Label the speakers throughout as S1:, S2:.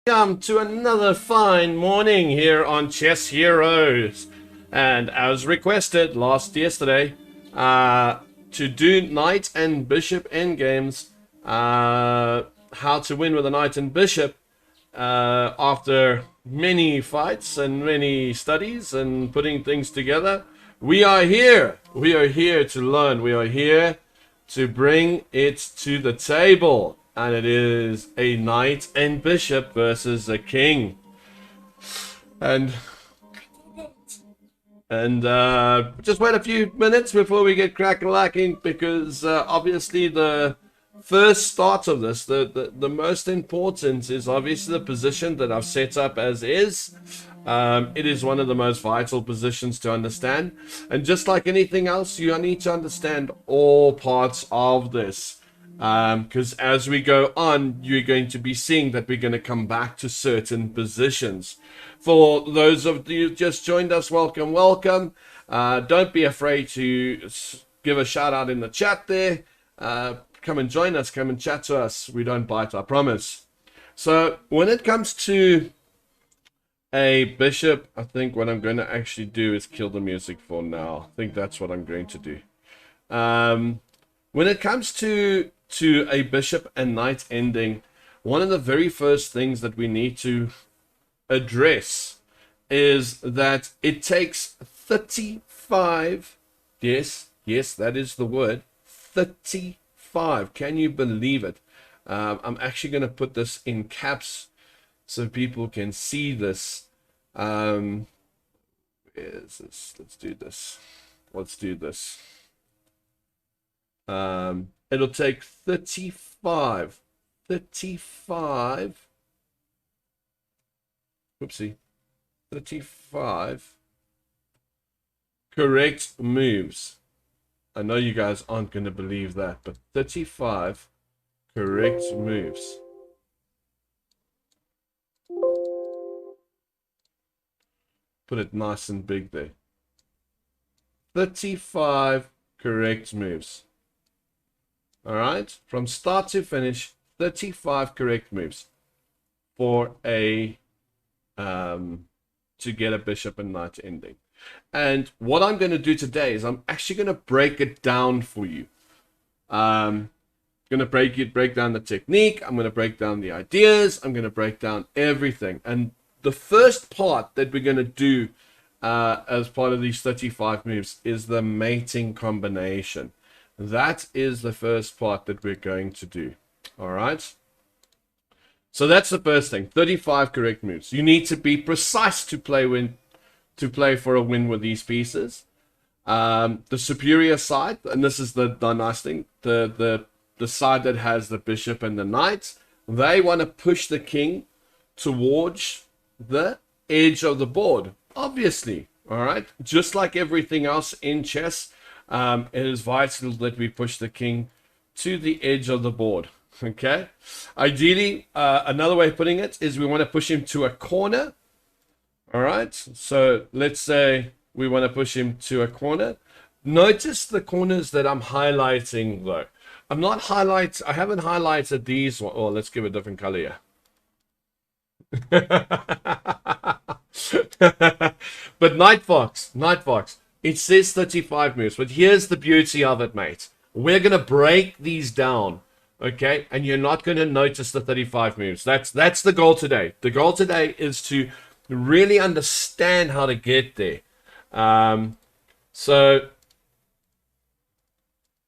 S1: Welcome to another fine morning here on Chess Heroes. And as requested yesterday, to do knight and bishop endgames, how to win with a knight and bishop, after many fights and many studies and putting things together, we are here. We are here to learn. We are here to bring it to the table. And it is a knight and bishop versus a king. And just wait a few minutes before we get crack-a-lacking, because obviously the first start of this, the most important is obviously the position that I've set up as is. It is one of the most vital positions to understand. And just like anything else, you need to understand all parts of this. Because as we go on, you're going to be seeing that we're going to come back to certain positions. For those of you who just joined us, welcome, welcome. Don't be afraid to give a shout out in the chat there. Come and join us, come and chat to us. We don't bite, I promise. So when it comes to a bishop, I think what I'm going to actually do is kill the music for now. I think that's what I'm going to do. When it comes to a bishop and knight ending, one of the very first things that we need to address is that it takes 35, yes, that is the word, 35. Can you believe it? I'm actually going to put this in caps so people can see this. Where is this? Let's do this. It'll take 35, whoopsie, 35 correct moves. I know you guys aren't going to believe that, but 35 correct moves. Put it nice and big there. 35 correct moves. All right, from start to finish, 35 correct moves for a to get a bishop and knight ending. And what I'm going to do today is I'm actually going to break it down for you. I'm going to break down the technique. I'm going to break down the ideas. I'm going to break down everything. And the first part that we're going to do as part of these 35 moves is the mating combination. That is the first part that we're going to do. All right. So that's the first thing. 35 correct moves. You need to be precise to play for a win with these pieces. The superior side, and this is the nice thing, the side that has the bishop and the knight, they want to push the king towards the edge of the board. Obviously, all right. Just like everything else in chess. It is vital that we push the king to the edge of the board. Okay. Ideally, another way of putting it is we want to push him to a corner. All right. So let's say we want to push him to a corner. Notice the corners that I'm highlighting though. I haven't highlighted these one. Oh, let's give a different color here. But Night Fox. It says 35 moves, but here's the beauty of it, mate. We're going to break these down, okay? And you're not going to notice the 35 moves. That's the goal today. The goal today is to really understand how to get there. So,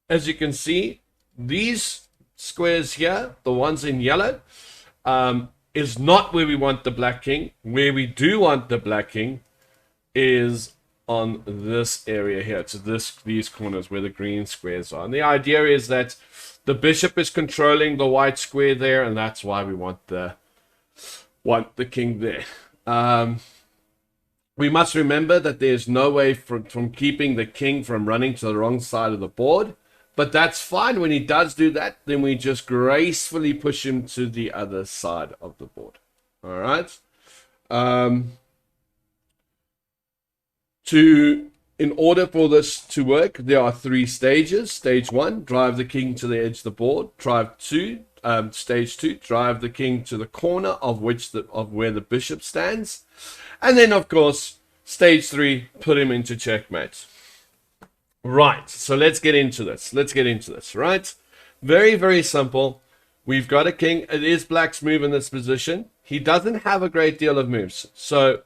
S1: as you can see, these squares here, the ones in yellow, is not where we want the black king. Where we do want the black king is on this area here, to these corners where the green squares are. And the idea is that the bishop is controlling the white square there, and that's why we want the king there. We must remember that there's no way from keeping the king from running to the wrong side of the board, but that's fine. When he does do that, then we just gracefully push him to the other side of the board. All right. In order for this to work, there are 3 stages. Stage 1, drive the king to the edge of the board. Drive 2, stage 2, drive the king to the corner of where the bishop stands. And then, of course, stage 3, put him into checkmate. Right, so let's get into this. Right? Very, very simple. We've got a king. It is black's move in this position. He doesn't have a great deal of moves. So,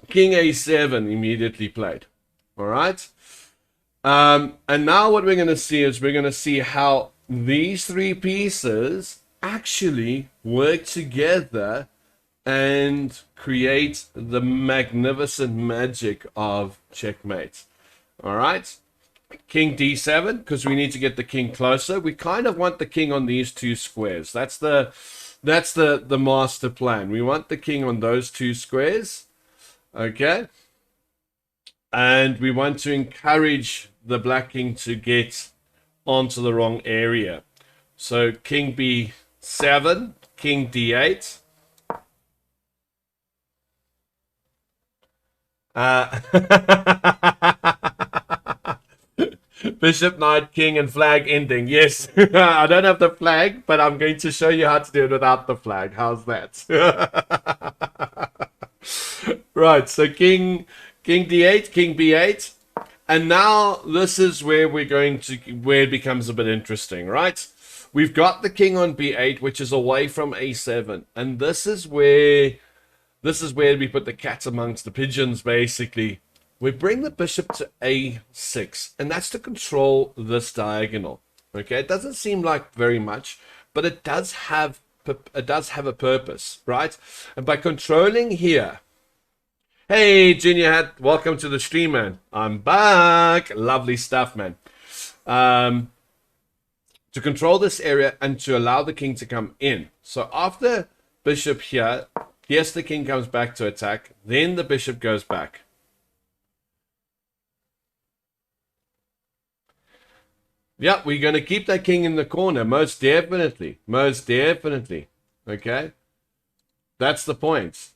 S1: king a7 immediately played. All right? And now what we're going to see is we're going to see how these 3 pieces actually work together and create the magnificent magic of checkmate. All right? King d7, because we need to get the king closer. We kind of want the king on these 2 squares. That's the master plan. We want the king on those 2 squares. Okay? And we want to encourage the black king to get onto the wrong area. So king b7, king d8. Bishop, knight, king, and flag ending. Yes, I don't have the flag, but I'm going to show you how to do it without the flag. How's that? Right, so king d8, king b8. And now this is where where it becomes a bit interesting, right? We've got the king on b8, which is away from a7. And this is where we put the cat amongst the pigeons, basically. We bring the bishop to a6, and that's to control this diagonal. Okay, it doesn't seem like very much, but it does have a purpose, right? And by controlling here, hey, Junior Hat, welcome to the stream, man. I'm back. Lovely stuff, man. To control this area and to allow the king to come in. So after bishop here, yes, the king comes back to attack. Then the bishop goes back. Yeah, we're going to keep that king in the corner, most definitely. Most definitely. Okay? That's the point.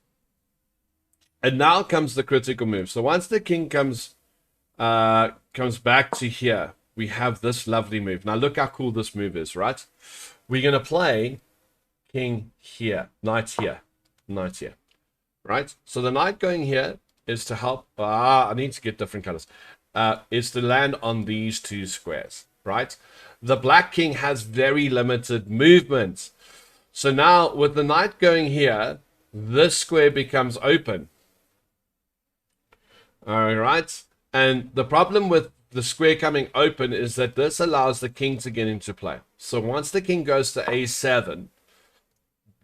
S1: And now comes the critical move. So once the king comes back to here, we have this lovely move. Now look how cool this move is, right? We're going to play king here, knight here, knight here, right? So the knight going here is to help. I need to get different colors. Is to land on these 2 squares, right? The black king has very limited movement. So now with the knight going here, this square becomes open. All right. And the problem with the square coming open is that this allows the king to get into play. So once the king goes to a7,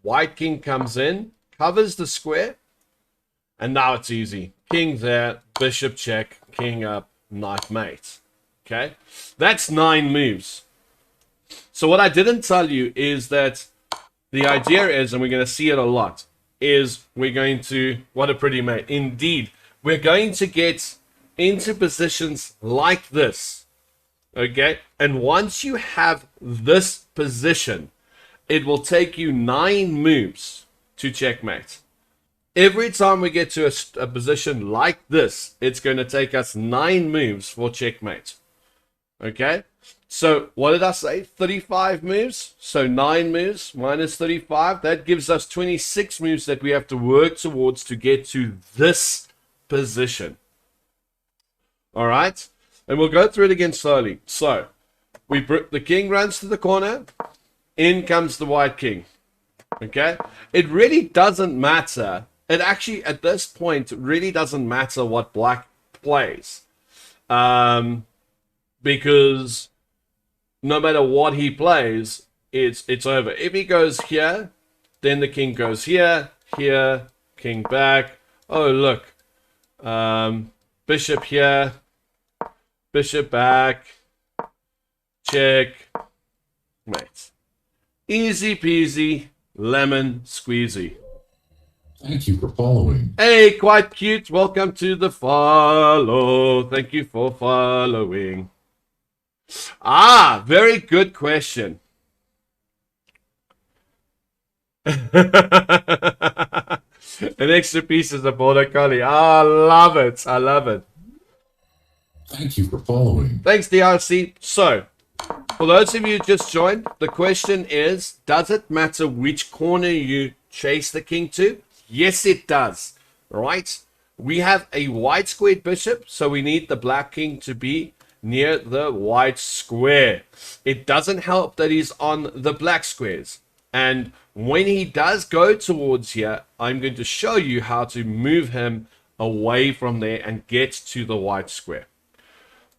S1: white king comes in, covers the square, and now it's easy. King there, bishop check, king up, knight mate. Okay, that's 9 moves. So what I didn't tell you is that the idea is, and we're going to see it a lot, is we're going to, what a pretty mate. Indeed, we're going to get into positions like this. Okay, and once you have this position, it will take you 9 moves to checkmate. Every time we get to a position like this, it's going to take us 9 moves for checkmate. Okay, so what did I say? 35 moves. So 9 moves minus 35. That gives us 26 moves that we have to work towards to get to this position. All right, and we'll go through it again slowly. So the king runs to the corner. In comes the white king. Okay, it really doesn't matter. It actually, at this point, really doesn't matter what black plays. Because no matter what he plays, it's over. If he goes here, then the king goes here, king back. Oh, look. Bishop here, bishop back, check, mate. Easy peasy, lemon squeezy.
S2: Thank you for following.
S1: Hey, quite cute. Welcome to the follow. Thank you for following. Very good question. An extra piece is a border collie. I love it. I love it.
S2: Thank you for following.
S1: Thanks, DRC. So, For those of you who just joined, the question is, does it matter which corner you chase the king to? Yes, it does. Right? We have a white squared bishop, so we need the black king to be near the white square. It doesn't help that he's on the black squares. And when he does go towards here, I'm going to show you how to move him away from there and get to the white square.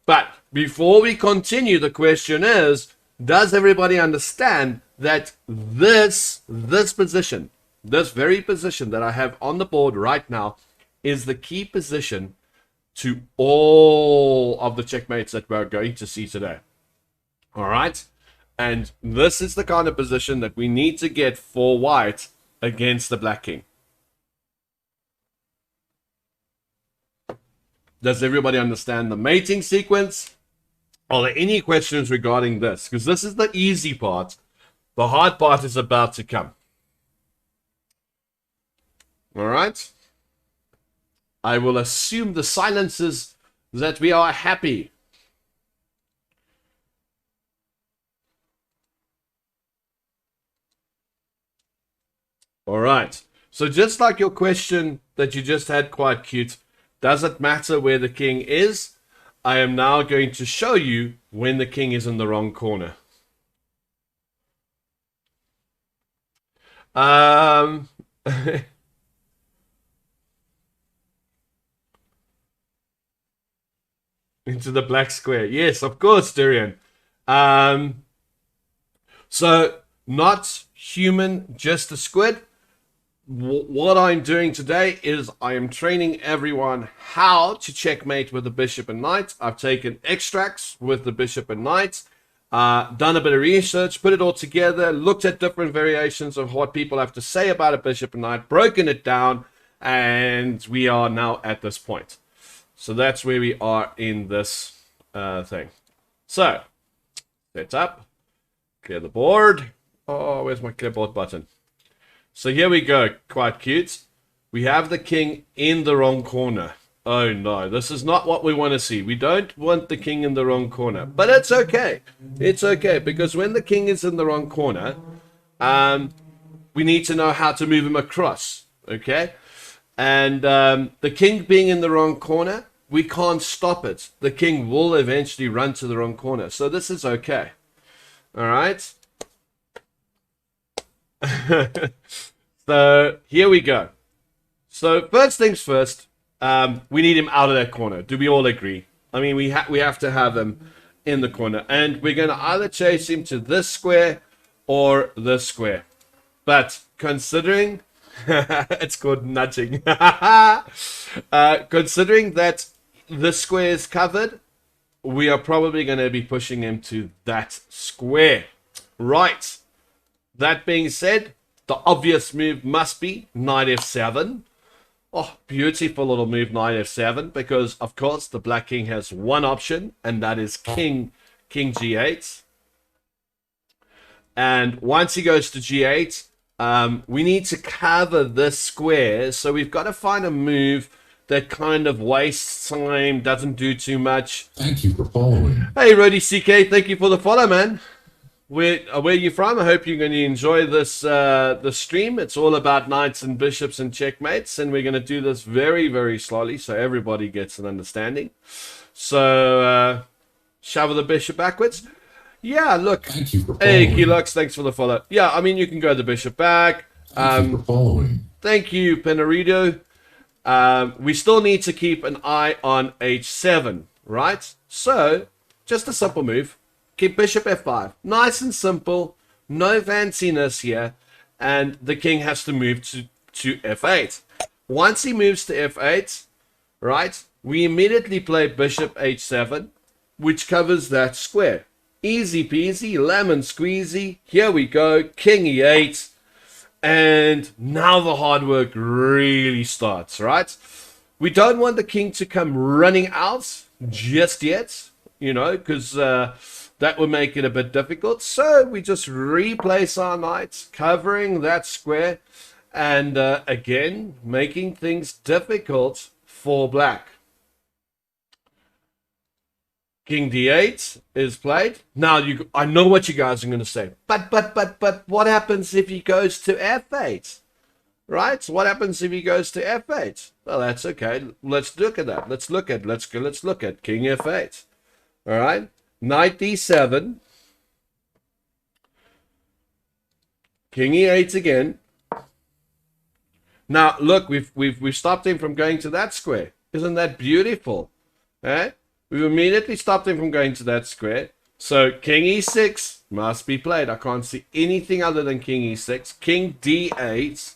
S1: But before we continue, the question is, does everybody understand that this position, this very position that I have on the board right now, is the key position to all of the checkmates that we're going to see today? All right? And this is the kind of position that we need to get for white against the black king. Does everybody understand the mating sequence? Are there any questions regarding this? Because this is the easy part. The hard part is about to come. All right? I will assume the silence is that we are happy. All right. So just like your question that you just had, quite cute, does it matter where the king is? I am now going to show you when the king is in the wrong corner. Into the black square. Yes, of course, Durian. So, not human, just a squid. What I'm doing today is I am training everyone how to checkmate with the bishop and knight. I've taken extracts with the bishop and knight, done a bit of research, put it all together, looked at different variations of what people have to say about a bishop and knight, broken it down, and we are now at this point. So that's where we are in this thing. So, set up, clear the board. Oh, where's my clipboard button? So here we go, quite cute. We have the king in the wrong corner. Oh no, this is not what we want to see. We don't want the king in the wrong corner. But it's okay. It's okay, because when the king is in the wrong corner, we need to know how to move him across. Okay? And the king being in the wrong corner, we can't stop it. The king will eventually run to the wrong corner. So this is okay. All right? So here we go. So first things first, we need him out of that corner. Do we all agree? I mean, we have to have him in the corner, and we're going to either chase him to this square or this square. But considering it's called nudging, considering that this square is covered, we are probably going to be pushing him to that square. Right. That being said, the obvious move must be knight f7. Oh, beautiful little move, knight f7, because, of course, the black king has one option, and that is king g8. And once he goes to g8, we need to cover this square, so we've got to find a move that kind of wastes time, doesn't do too much.
S2: Thank you for following.
S1: Hey, Rody CK, thank you for the follow, man. Where are you from? I hope you're going to enjoy this the stream. It's all about knights and bishops and checkmates, and we're going to do this very, very slowly so everybody gets an understanding. So, shovel the bishop backwards. Yeah, look.
S2: Thank you for
S1: Hey,
S2: following.
S1: Kelux, thanks for the follow. Yeah, I mean, you can go the bishop back.
S2: Thank you for following.
S1: Thank you, Penarido. We still need to keep an eye on h7, right? So, just a simple move. Keep bishop f5. Nice and simple. No fanciness here. And the king has to move to f8. Once he moves to f8, right, we immediately play bishop h7, which covers that square. Easy peasy, lemon squeezy. Here we go. King e8. And now the hard work really starts, right? We don't want the king to come running out just yet, you know, because that would make it a bit difficult. So we just replace our knights, covering that square, and again, making things difficult for black. King d8 is played. Now, I know what you guys are going to say. But, what happens if he goes to f8? Right? What happens if he goes to f8? Well, that's okay. Let's look at that. Let's look at king f8. All right? Knight d7. King e8 again. Now, look, we've stopped him from going to that square. Isn't that beautiful? Eh? We've immediately stopped him from going to that square. So king e6 must be played. I can't see anything other than king e6. King d8.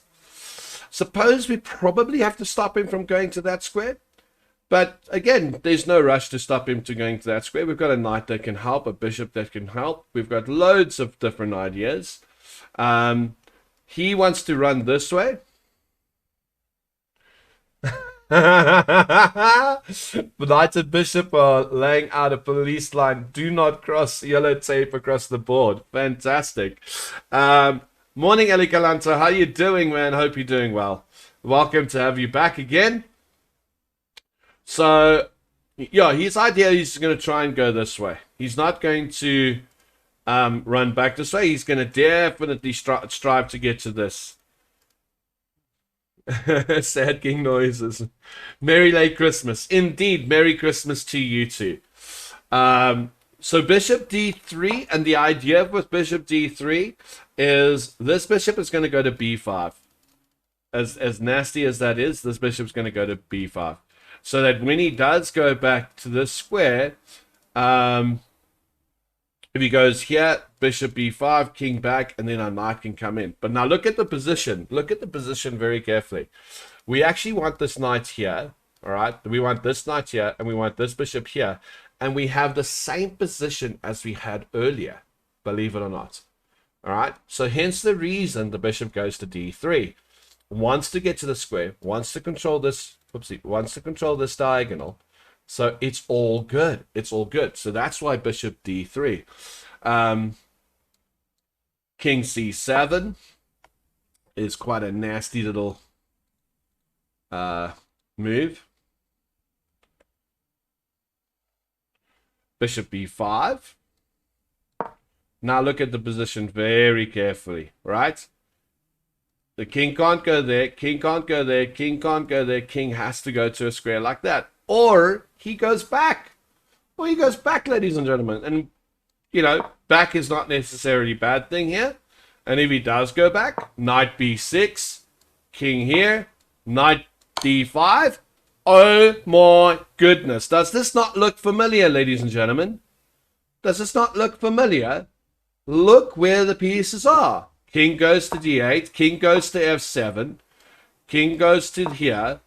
S1: Suppose we probably have to stop him from going to that square. But again, there's no rush to stop him to going to that square. We've got a knight that can help, a bishop that can help. We've got loads of different ideas. He wants to run this way. The knight and bishop are laying out a police line. Do not cross yellow tape across the board. Fantastic. Morning, Eli Galanta. How you doing, man? Hope you're doing well. Welcome to have you back again. So, yeah, his idea is going to try and go this way. He's not going to run back this way. He's going to definitely strive to get to this. Sad king noises. Merry late Christmas. Indeed, Merry Christmas to you too. So bishop d3, and the idea with bishop d3 is this bishop is going to go to b5. As nasty as that is, this bishop's going to go to b5. So that when he does go back to this square, if he goes here, bishop b5, king back, and then our knight can come in. But now look at the position. Look at the position very carefully. We actually want this knight here, all right? We want this knight here, and we want this bishop here. And we have the same position as we had earlier, believe it or not. All right? So hence the reason the bishop goes to d3. Wants to get to the square, wants to control this, wants to control this diagonal. So it's all good. It's all good. So that's why bishop d3. King c7 is quite a nasty little move. Bishop b5. Now look at the position very carefully, right? The king can't go there, king can't go there, king can't go there. King has to go to a square like that. Or he goes back. Or he goes back, ladies and gentlemen. And, you know, back is not necessarily a bad thing here. And if he does go back, knight b6, king here, knight d5. Oh my goodness. Does this not look familiar, ladies and gentlemen? Does this not look familiar? Look where the pieces are. King goes to d8, king goes to f7, king goes to here.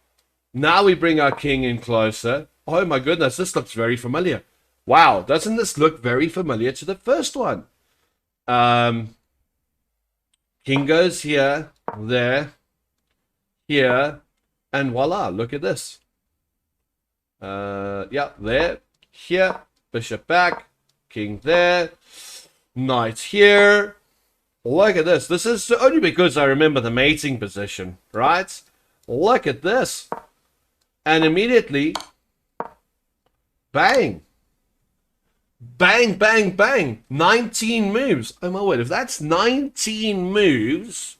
S1: Now we bring our king in closer. Oh my goodness, this looks very familiar. Wow, doesn't this look very familiar to the first one? King goes here, there, here, and voila, look at this. Yeah, there, here, bishop back, king there, knight here. Look at this. This is only because I remember the mating position, right? Look at this. And immediately, bang. Bang, bang, bang. 19 moves. Oh my word, if that's 19 moves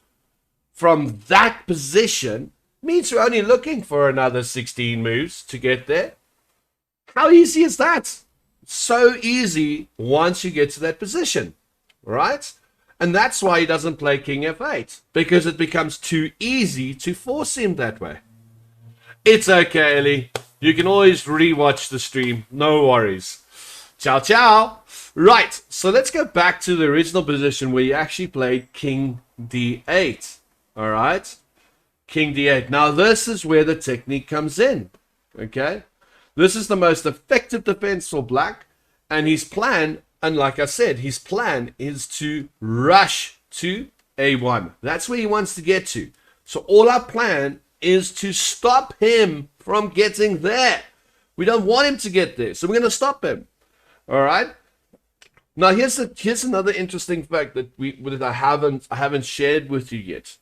S1: from that position, means we're only looking for another 16 moves to get there. How easy is that? So easy once you get to that position, right? And that's why he doesn't play king f8, because it becomes too easy to force him that way. It's okay, Ellie. You can always rewatch the stream. No worries. Ciao, ciao. Right, so let's go back to the original position where he actually played king d8. All right? King d8. Now, this is where the technique comes in. Okay? This is the most effective defense for black. And his plan, and like I said, his plan is to rush to a1. That's where he wants to get to. So all our plan is to stop him from getting there. We don't want him to get there, so we're going to stop him. All right. Now here's another interesting fact that I haven't shared with you yet.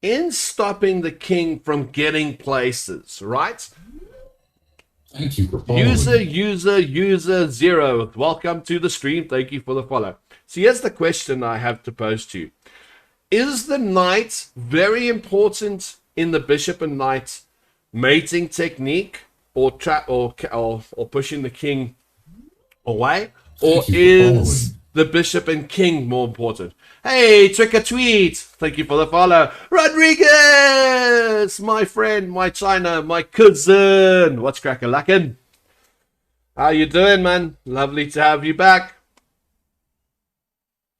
S1: In stopping the king from getting places, right?
S2: Thank you for
S1: User,
S2: following.
S1: user, user zero. Welcome to the stream. Thank you for the follow. So here's the question I have to pose to you. Is the knight very important in the bishop and knight mating technique, or trap, or pushing the king away, or
S2: Thank you for
S1: is
S2: following.
S1: the bishop and king more important? Hey, trick or tweet! Thank you for the follow, Rodriguez, my friend, my China, my cousin. What's crack-a-lackin'? How you doing, man? Lovely to have you back.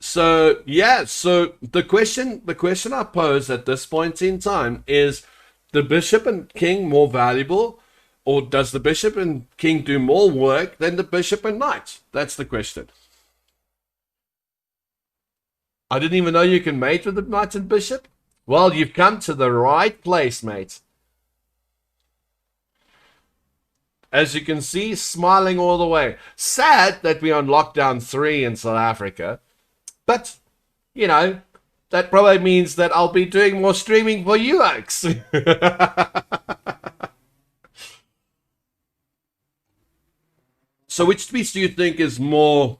S1: So yeah, so the question I pose at this point in time is, the bishop and king more valuable, or does the bishop and king do more work than the bishop and knight? That's the question. I didn't even know you can mate with the knight and bishop. Well, you've come to the right place, mate. As you can see, smiling all the way. Sad that we're on lockdown 3 in South Africa, but you know, that probably means that I'll be doing more streaming for you, Oaks. So which piece do you think is more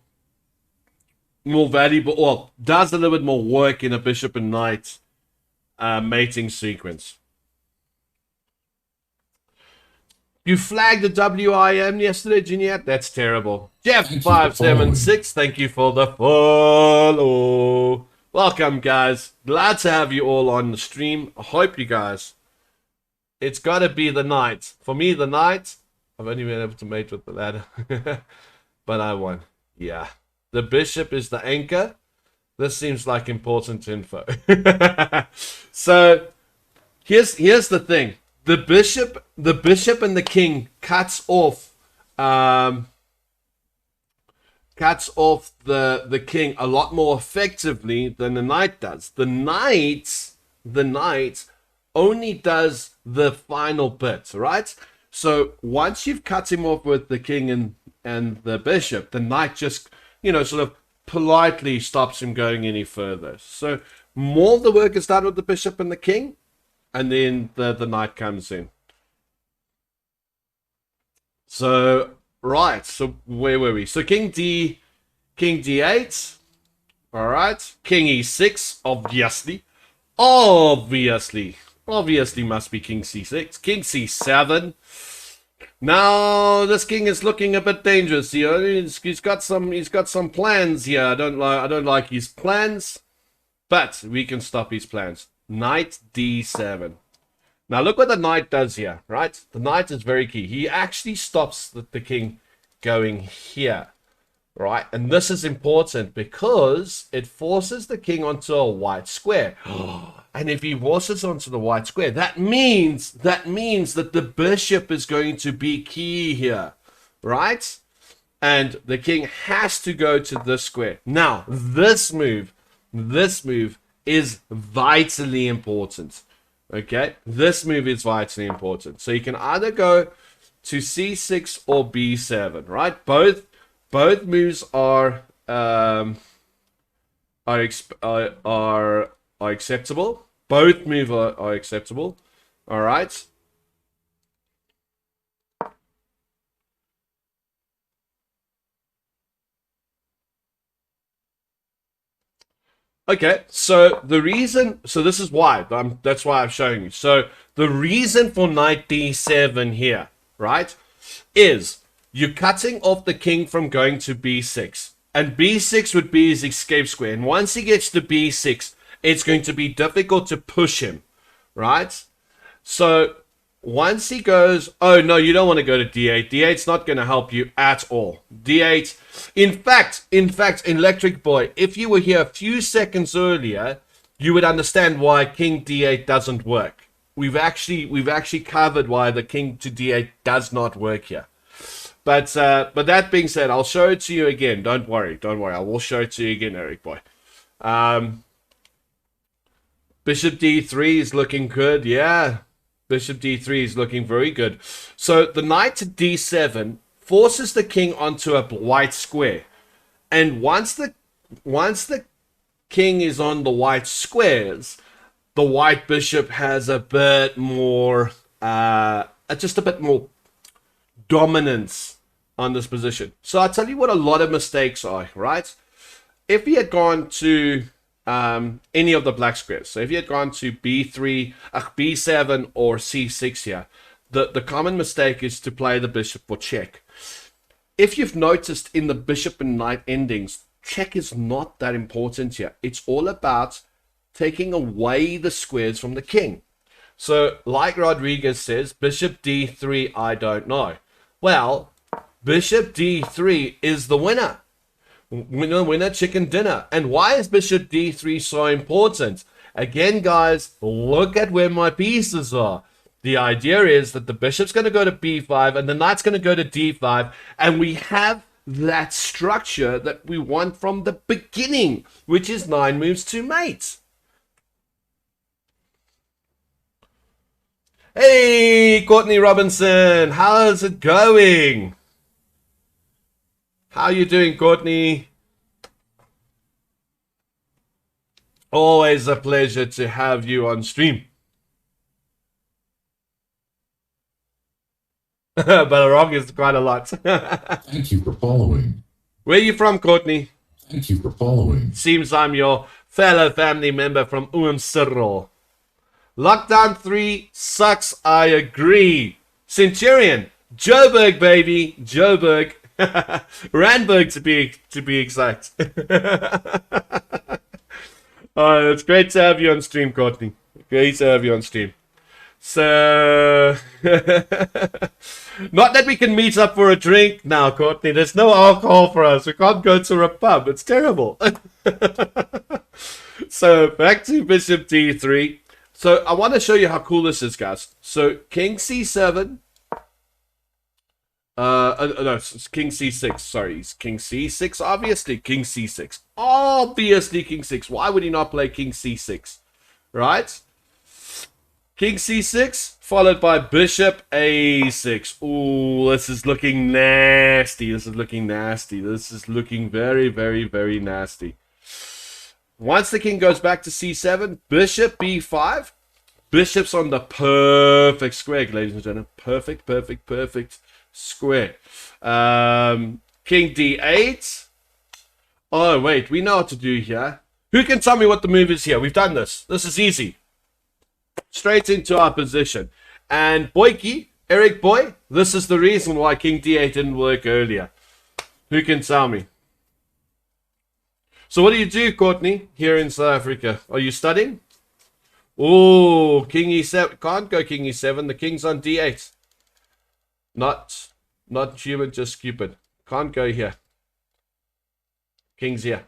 S1: valuable, or does a little bit more work in a bishop and knight mating sequence? You flagged the WIM yesterday, Jeanette? That's terrible.
S2: Thank you for following.
S1: Jeff576, thank you for the follow. Welcome, guys. Glad to have you all on the stream. I hope you guys. It's got to be the knight. For me, the knight. I've only been able to mate with the ladder. But I won. Yeah. The bishop is the anchor. This seems like important info. So here's the thing. The bishop and the king cuts off the king a lot more effectively than the knight does. The knight only does the final bit, right? So once you've cut him off with the king and the bishop, the knight just, sort of politely stops him going any further. So more of the work is done with the bishop and the king, and then the knight comes in. So right, so where were we? So king d8. All right, king e6, obviously must be king c6. King c7. Now this king is looking a bit dangerous here. He's got some plans here. I don't like his plans, but we can stop his plans. Knight d7. Now look what the knight does here, right? The knight is very key. He actually stops the king going here, right? And this is important because it forces the king onto a white square. And if he forces onto the white square, that means that the bishop is going to be key here, right? And the king has to go to this square. Now, this move is vitally important. Okay, this move is vitally important. So you can either go to c6 or b7, right? Both moves are acceptable. Both moves are acceptable. All right. Okay, so this is why, that's why I'm showing you. So the reason for knight d7 here, right, is you're cutting off the king from going to b6. And b6 would be his escape square. And once he gets to b6, it's going to be difficult to push him, right? So once he goes, oh no, you don't want to go to d8. D8's not going to help you at all. D8, in fact, Electric Boy, if you were here a few seconds earlier, you would understand why King d8 doesn't work. We've actually covered why the King to d8 does not work here. But that being said, I'll show it to you again. Don't worry. I will show it to you again, Eric Boy. Bishop d3 is looking good. Yeah. Bishop d3 is looking very good. So the knight to d7 forces the king onto a white square. And once the king is on the white squares, the white bishop has a bit more, just a bit more dominance on this position. So I'll tell you what a lot of mistakes are, right? If he had gone to any of the black squares, so if he had gone to B3, B7 or C6 here, the common mistake is to play the bishop for check. If you've noticed in the bishop and knight endings, check is not that important here. It's all about taking away the squares from the king. So, like Rodriguez says, bishop d3, I don't know. Well, bishop d3 is the winner. Winner, chicken dinner. And why is bishop d3 so important? Again, guys, look at where my pieces are. The idea is that the bishop's going to go to b5 and the knight's going to go to d5. And we have that structure that we want from the beginning, which is 9 moves to mate. Hey, Courtney Robinson, how's it going? How you doing, Courtney? Always a pleasure to have you on stream. But wrong is quite a lot.
S3: Thank you for following.
S1: Where are you from, Courtney?
S3: Thank you for following.
S1: Seems I'm your fellow family member from Cyril. Lockdown 3 sucks, I agree. Centurion, Joburg, baby, Joburg. Randburg to be exact. It's great to have you on stream, Courtney. Great to have you on stream. So, not that we can meet up for a drink now, Courtney. There's no alcohol for us. We can't go to a pub. It's terrible. So, back to bishop d3. So, I want to show you how cool this is, guys. So, king c7. No, it's king c6. Sorry, it's king c6. Obviously, king c6. Obviously, king 6. Why would he not play king c6? Right? King c6, followed by bishop a6. Ooh, this is looking nasty. This is looking nasty. This is looking very, very, very nasty. Once the king goes back to c7, bishop b5. Bishop's on the perfect square, ladies and gentlemen. Perfect, perfect, perfect square. King d8. Oh, wait. We know what to do here. Who can tell me what the move is here? We've done this. This is easy. Straight into our position. And Boyke, Eric Boy, this is the reason why king d8 didn't work earlier. Who can tell me? So what do you do, Courtney, here in South Africa? Are you studying? Oh, king e7. Can't go king e7. The king's on d8. Not human, just stupid. Can't go here. King's here.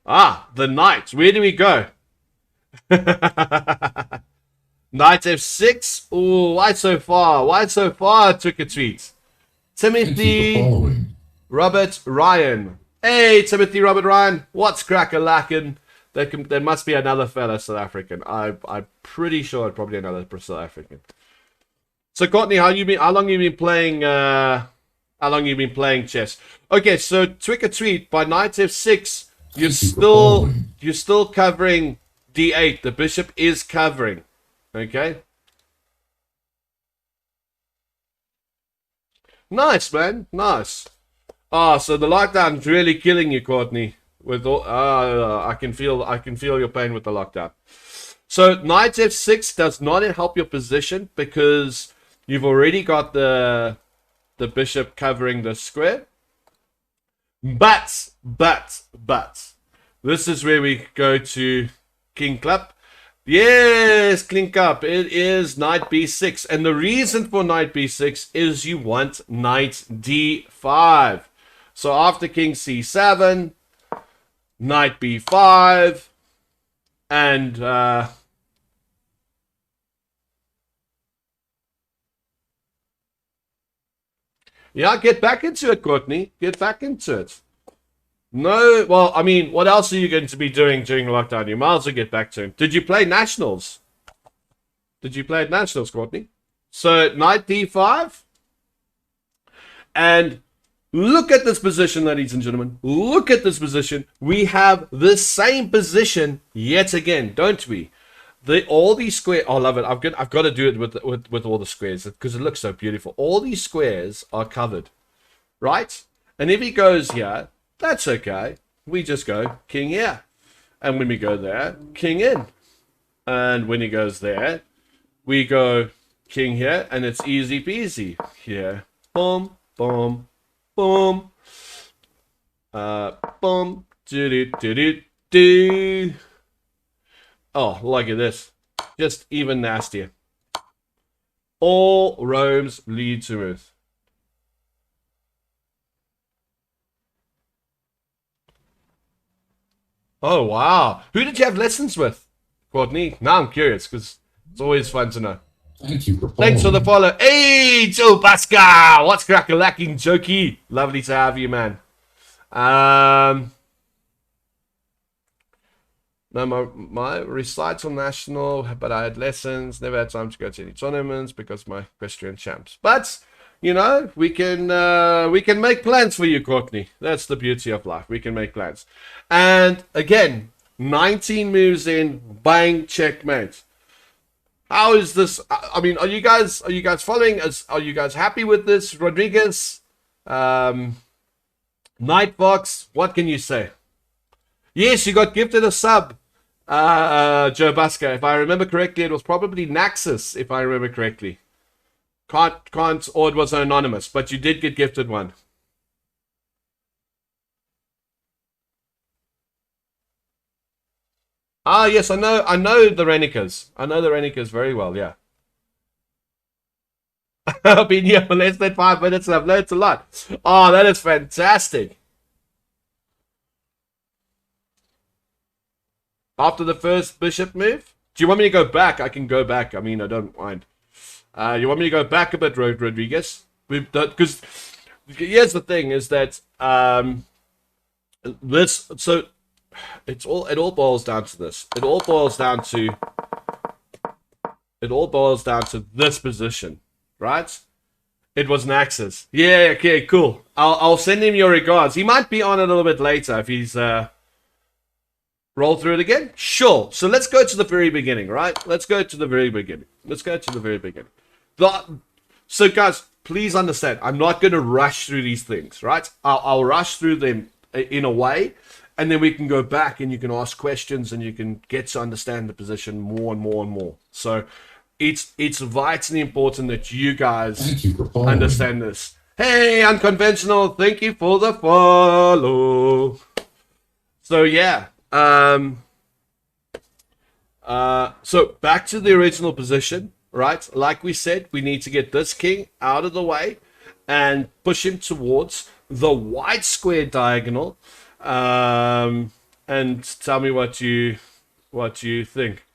S1: Ah, the knight. Where do we go? Knight f6. Oh, why so far? Why so far? Took a tweet. Timothy Robert Ryan. Hey, Timothy Robert Ryan. What's crack-a-lackin'? There must be another fellow South African. I'm pretty sure probably another South African. So Courtney, how long you been playing chess? Okay, so trick or treat, by knight f6, you're still covering d8. The bishop is covering. Okay? Nice, man. Nice. So the lockdown's really killing you, Courtney. With all, I can feel your pain with the lockdown. So knight f6 does not help your position because you've already got the bishop covering the square. But this is where we go to king club. Yes, clink up. It is knight b6, and the reason for knight b6 is you want knight d5. So after king c7, knight b5, and yeah, get back into it, Courtney. Get back into it. No, well, I mean, what else are you going to be doing during lockdown? You might as well get back to it. Did you play nationals? Did you play at nationals, Courtney? So knight d5, and look at this position, ladies and gentlemen. Look at this position. We have the same position yet again, don't we? All these squares. I love it. I've got to do it with all the squares because it looks so beautiful. All these squares are covered, right? And if he goes here, that's okay. We just go king here, and when we go there, king in, and when he goes there, we go king here, and it's easy peasy here. Boom, boom, boom. Boom. Do do do do do. Oh, look at this. Just even nastier. All roads lead to Earth. Oh, wow. Who did you have lessons with, Courtney? Now I'm curious because it's always fun to know.
S3: Thank you for
S1: Thanks for the
S3: following.
S1: follow. Hey, Joe Pascal. What's crack-a-lacking, Jokey? Lovely to have you, man. No, my recital national, but I had lessons. Never had time to go to any tournaments because my equestrian champs. But you know, we can make plans for you, Courtney. That's the beauty of life. We can make plans. And again, 19 moves in, bang, checkmate. How is this? I mean, are you guys following us? Are you guys happy with this, Rodriguez? Nightbox, what can you say? Yes, you got gifted a sub, Joe Busker. If I remember correctly, it was probably Naxus, if I remember correctly. Can't, or it was anonymous, but you did get gifted one. Ah, yes, I know the Renicas. I know the Renicas very well, yeah. I've been here for less than 5 minutes and I've learned a lot. Oh, that is fantastic. After the first bishop move? Do you want me to go back? I can go back. I mean, I don't mind. You want me to go back a bit, Rodriguez? Because here's the thing: is that this. So it all boils down to this. It all boils down to this position, right? It was Naxus. Yeah. Okay. Cool. I'll send him your regards. He might be on a little bit later if he's roll through it again? Sure. So let's go to the very beginning, right? Let's go to the very beginning. So guys, please understand, I'm not going to rush through these things, right? I'll rush through them in a way, and then we can go back and you can ask questions and you can get to understand the position more and more and more. So it's vitally important that you guys
S3: Thank you for following.
S1: understand this. Hey, Unconventional, thank you for the follow. So yeah, so back to the original position, right? Like we said, we need to get this king out of the way and push him towards the white square diagonal. And tell me what you think.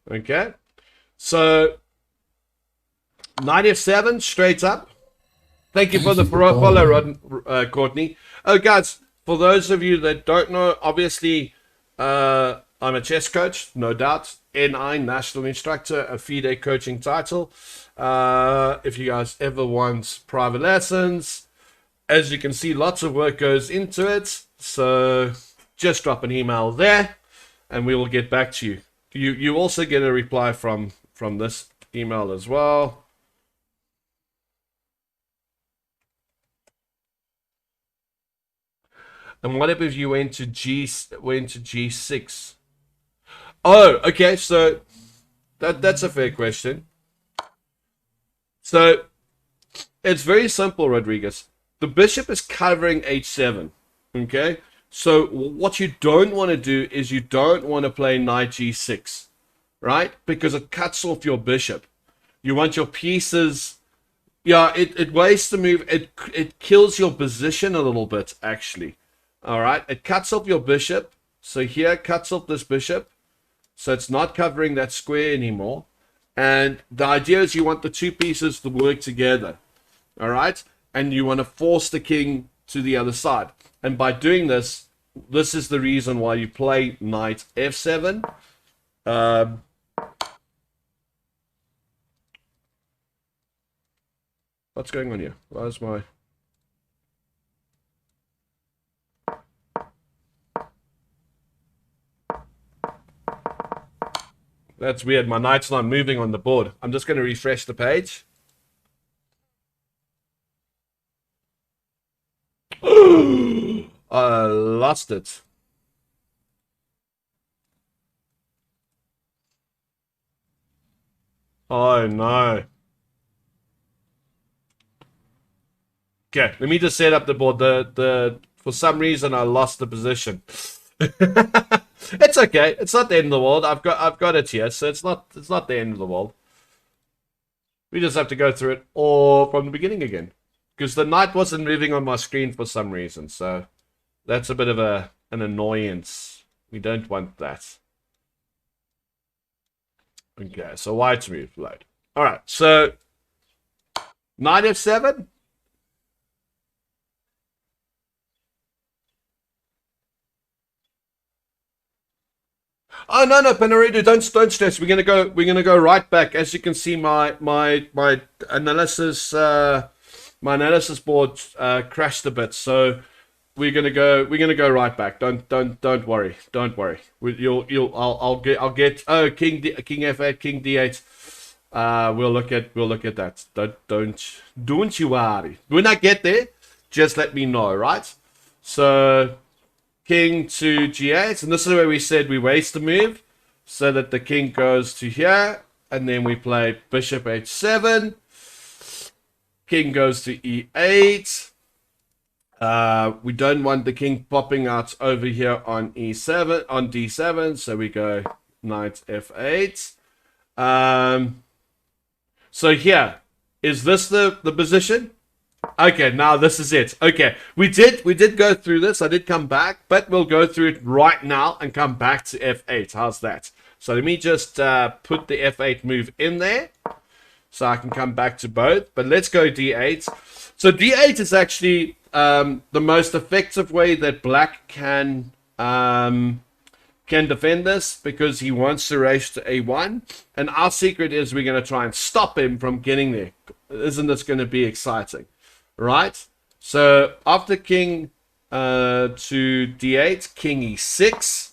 S1: Okay, so knight f7 straight up. Thank you for the follow, Courtney. Oh, guys, for those of you that don't know, obviously, I'm a chess coach, no doubt. NI, National Instructor, a FIDE coaching title. If you guys ever want private lessons, as you can see, lots of work goes into it. So just drop an email there, and we will get back to you. You also get a reply from this email as well. And what if you went to G6? Oh, okay. So that's a fair question. So it's very simple, Rodriguez. The bishop is covering H7. Okay. So what you don't want to do is you don't want to play knight G6, right? Because it cuts off your bishop. You want your pieces. Yeah, it wastes the move. It kills your position a little bit, actually. All right, it cuts off your bishop. So here it cuts off this bishop. So it's not covering that square anymore. And the idea is you want the two pieces to work together. All right, and you want to force the king to the other side. And by doing this, this is the reason why you play knight f7. What's going on here? Where's my... That's weird. My knight's not moving on the board. I'm just going to refresh the page. I lost it. Oh no. Okay, let me just set up the board. The for some reason I lost the position. It's okay. It's not the end of the world. I've got it here, so it's not the end of the world. We just have to go through it all from the beginning again. Because the knight wasn't moving on my screen for some reason, so that's a bit of an annoyance. We don't want that. Okay, so white's move, load. Alright, so knight f7. Oh no, Panarido, don't stress. We're gonna go right back. As you can see, my analysis my analysis board crashed a bit, so we're gonna go right back. Don't worry. I'll get king f8, king d8. We'll look at that. Don't you worry. When I get there, just let me know, right? So king to g8, and this is where we said we waste the move, so that the king goes to here, and then we play bishop h7. King goes to e8. We don't want the king popping out over here on e7, on d7, so we go knight f8. So here, is this the position? Okay, now this is it. Okay, we did go through this. I did come back, but we'll go through it right now and come back to f8. How's that? So let me just put the f8 move in there, so I can come back to both. But let's go d8. So d8 is actually the most effective way that black can defend this, because he wants to race to a1, and our secret is we're going to try and stop him from getting there. Isn't this going to be exciting? Right? So after king to d8, king e6,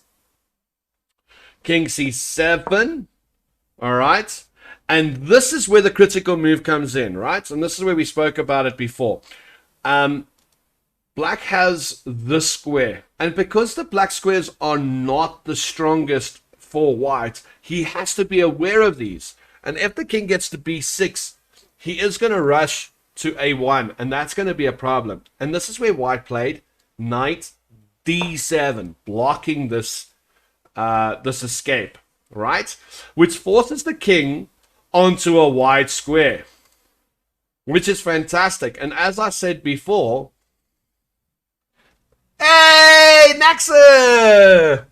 S1: king c7. All right, and this is where the critical move comes in, right? And this is where we spoke about it before. Black has this square, and because the black squares are not the strongest for white, he has to be aware of these. And if the king gets to b6, he is going to rush to a1, and that's going to be a problem. And this is where white played knight d7, blocking this this escape, right? Which forces the king onto a wide square, which is fantastic. And as I said before, hey, Naxa!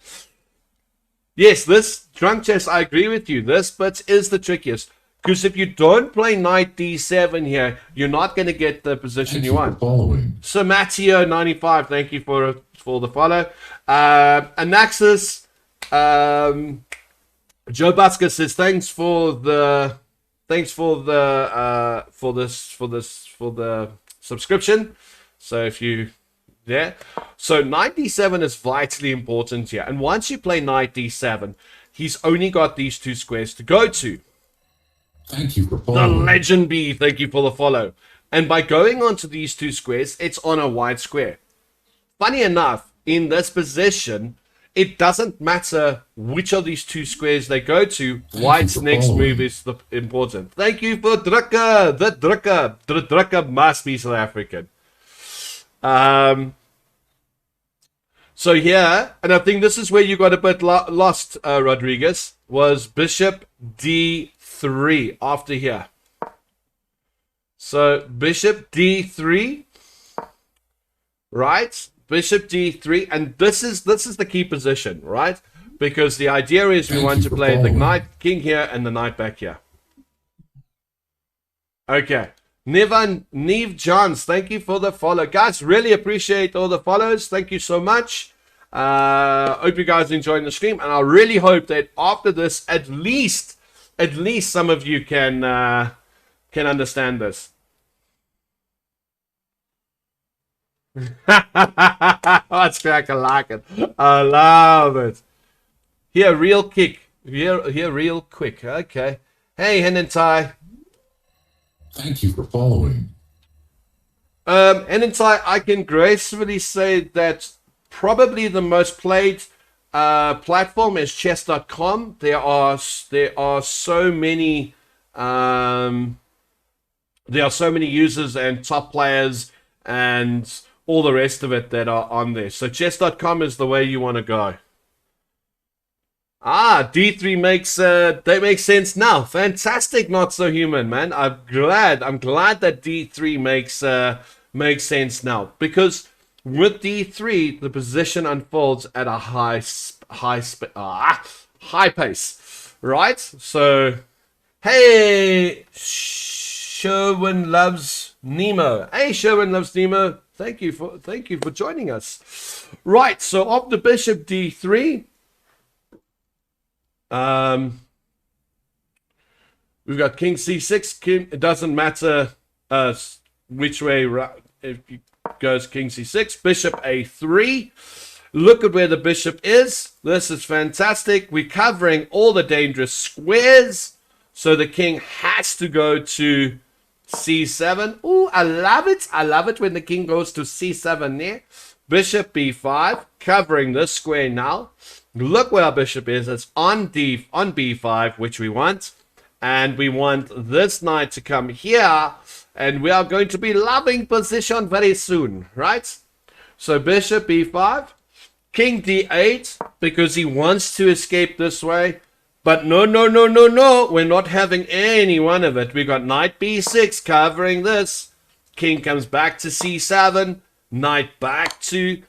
S1: Yes, this drunk chess, I agree with you. This bit is the trickiest. Because if you don't play knight d7 here, you're not going to get the position you want. So Matteo95, thank you for the follow. Anaxis, Joe Busker says thanks for the subscription. So if you there, so knight d7 is vitally important here. And once you play knight d7, he's only got these two squares to go to.
S3: Thank you for following.
S1: The Legend Bee, thank you for the follow. And by going onto these two squares, it's on a wide square. Funny enough, in this position, it doesn't matter which of these two squares they go to. White's next move is the important. Thank you for Drucker. The Drucker must be South African. So here, and I think this is where you got a bit lost, Rodriguez, was bishop d3 after here. So bishop d3, right? Bishop d3, and this is the key position, right? Because the idea is we want to play the knight, king here, and the knight back here. Okay. Neve Johns, thank you for the follow. Guys, really appreciate all the follows. Thank you so much. Hope you guys enjoying the stream, and I really hope that after this, at least some of you can understand this. That's crack, I like it. I love it. Here, real kick. Here real quick. Okay. Hey, Hen and Tai.
S3: Thank you for following.
S1: Hen and Tai, I can gracefully say that probably the most played platform is chess.com. There are so many users and top players and all the rest of it that are on there. So chess.com is the way you want to go. D3 makes sense now. Fantastic, not so human, man. I'm glad that D3 makes sense now, because with D3 the position unfolds at a high pace, right? So, hey, Sherwin loves Nemo. Hey, Sherwin loves Nemo. Thank you for joining us. Right. So after Bishop D3. We've got King C6. It doesn't matter which way. If it goes King C6, Bishop A3. Look at where the bishop is. This is fantastic. We're covering all the dangerous squares. So the king has to go to C7. Oh, I love it. I love it when the king goes to C7 there. Bishop B5, covering this square now. Look where our bishop is. It's on B5, which we want. And we want this knight to come here. And we are going to be loving position very soon, right? So bishop B5, king D8, because he wants to escape this way. But no. We're not having any one of it. We got knight B6 covering this. King comes back to C7. Knight back to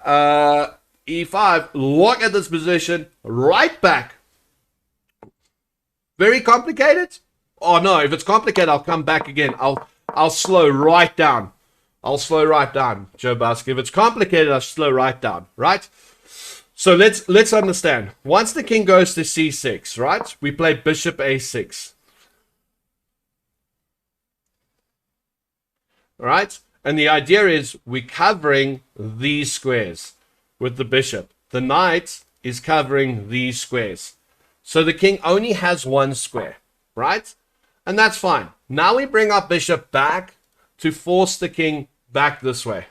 S1: E5. Look at this position. Right back. Very complicated? Oh no, if it's complicated, I'll come back again. I'll slow right down. Joe Busk. If it's complicated, I'll slow right down. Right? So let's understand. Once the king goes to C6, right? We play bishop A6. Right? And the idea is we're covering these squares with the bishop. The knight is covering these squares. So the king only has one square, right? And that's fine. Now we bring our bishop back to force the king back this way.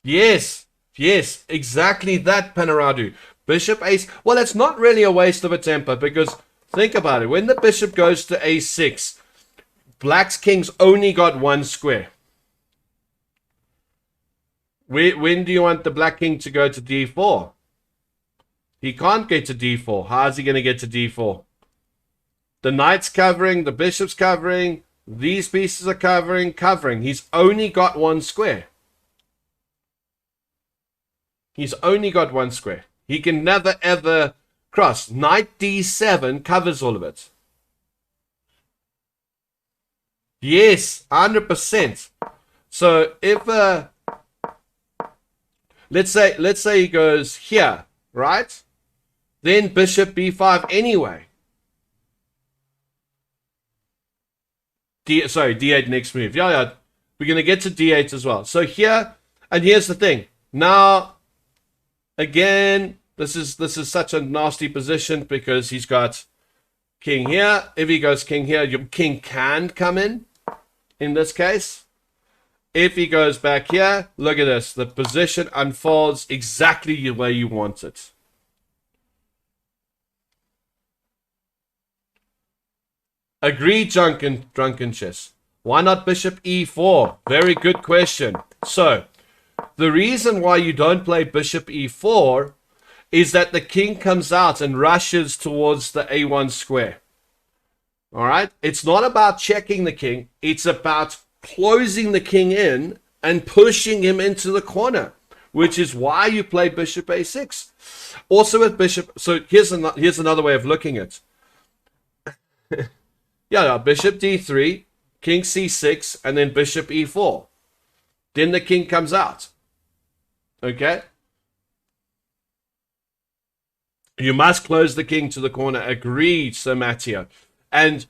S1: Yes, exactly that, Panaradu. Bishop ace. Well, it's not really a waste of a tempo, because think about it. When the bishop goes to A6, Black's king's only got one square. When do you want the black king to go to D4? He can't get to D4. How is he going to get to D4? The knight's covering, the bishop's covering, these pieces are covering. He's only got one square. He's only got one square. He can never ever cross. Knight D7 covers all of it. Yes, 100%. So if let's say he goes here, right? Then bishop B5 anyway. D8 next move. Yeah. We're gonna get to D8 as well. So here, and here's the thing. Now, again, this is such a nasty position because he's got king here. If he goes king here, your king can come in this case. If he goes back here, look at this. The position unfolds exactly the way you want it. Agreed, drunken chess. Why not bishop e4? Very good question. So, the reason why you don't play bishop e4 is that the king comes out and rushes towards the a1 square. All right? It's not about checking the king. It's about closing the king in and pushing him into the corner, which is why you play bishop a6. Also with bishop, so here's another way of looking at it. Yeah, bishop d3, king c6, and then bishop e4. Then the king comes out. Okay? You must close the king to the corner. Agreed, Sir Matteo. And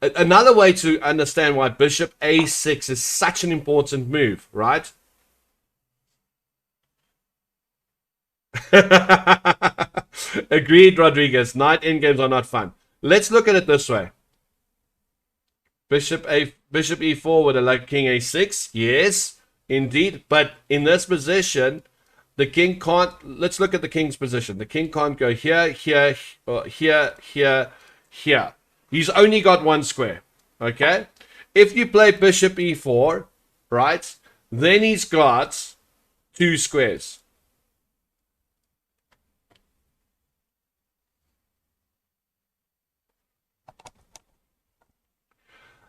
S1: another way to understand why bishop a6 is such an important move, right? Agreed, Rodriguez. Knight endgames are not fun. Let's look at it this way. Bishop e4 with a like king a6. Yes, indeed. But in this position, the king can't. Let's look at the king's position. The king can't go here, here, here, here, here. He's only got one square. Okay. If you play bishop e4, right, then he's got two squares.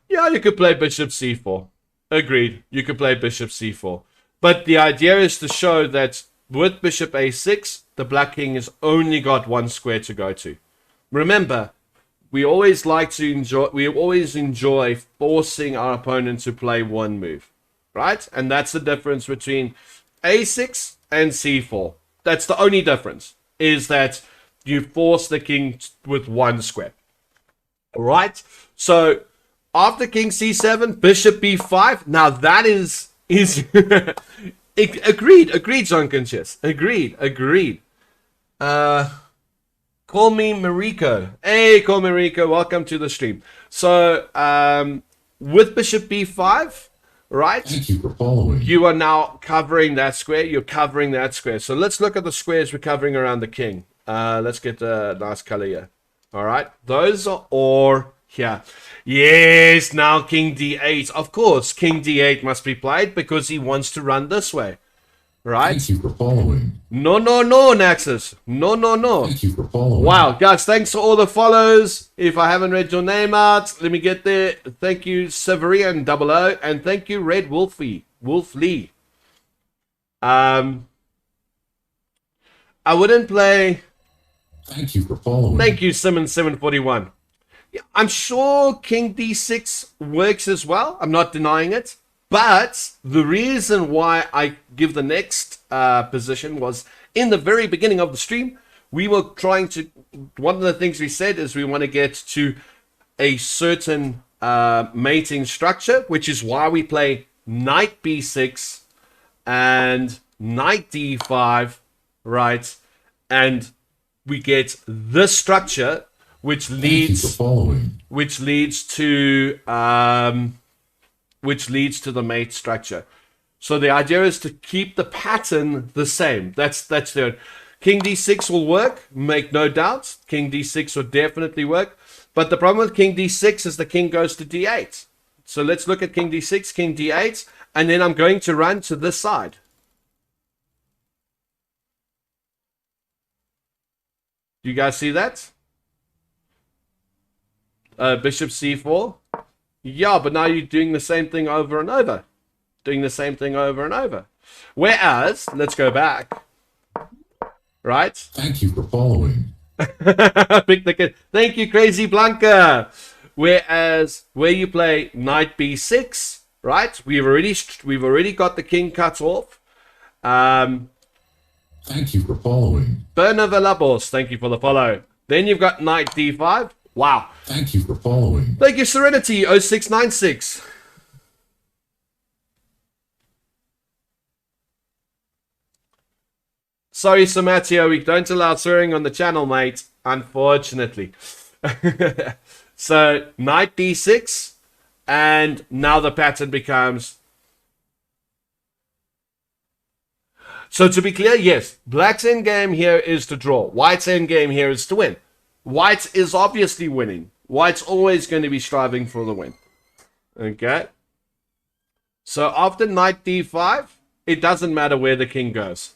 S1: Yeah, you could play bishop c4. Agreed. You could play bishop c4. But the idea is to show that with bishop a6, the black king has only got one square to go to. Remember, we always enjoy forcing our opponent to play one move, right? And that's the difference between a6 and c4. That's the only difference, is that you force the king with one square. All right? So after king c7, bishop b5. Now that is agreed, Zonkenchess. Agreed. Call me Mariko. Hey, call me Mariko. Welcome to the stream. So, with bishop b5, right?
S3: Thank you for following.
S1: You are now covering that square. You're covering that square. So let's look at the squares we're covering around the king. Let's get a nice color here. All right. Those are all here. Yes, now king d8. Of course, king d8 must be played because he wants to run this way. Right?
S3: Thank you for following.
S1: No, Naxus. No.
S3: Thank you for following.
S1: Wow, guys, thanks for all the follows. If I haven't read your name out, let me get there. Thank you, Severian 00, and thank you, Red Wolf Lee. I wouldn't play.
S3: Thank you for following.
S1: Thank you, Simmons 741. Yeah, I'm sure King D6 works as well. I'm not denying it. But the reason why I give the next position was in the very beginning of the stream, we were trying to, one of the things we said is we want to get to a certain mating structure, which is why we play knight b6 and knight d5, right? And we get this structure, which leads to the mate structure. So the idea is to keep the pattern the same. That's the king d6 will work, make no doubt. King d6 will definitely work. But the problem with king d6 is the king goes to d8. So let's look at king d6, king d8, and then I'm going to run to this side. Do you guys see that? Bishop c4. Yeah, but now you're doing the same thing over and over. Whereas, let's go back. Right?
S3: Thank you for following.
S1: Thank you, Crazy Blanca. Whereas, where you play knight b6, right? We've already got the king cut off.
S3: Thank you for following.
S1: Berna Velabos, thank you for the follow. Then you've got knight d5. Wow.
S3: Thank you for following.
S1: Thank you, Serenity 0696. Sorry, Samatio, we don't allow swearing on the channel, mate. Unfortunately. So, knight d6. And now the pattern becomes... So, to be clear, yes. Black's endgame here is to draw. White's endgame here is to win. White is obviously winning. White's always going to be striving for the win. Okay. So after knight d5, it doesn't matter where the king goes.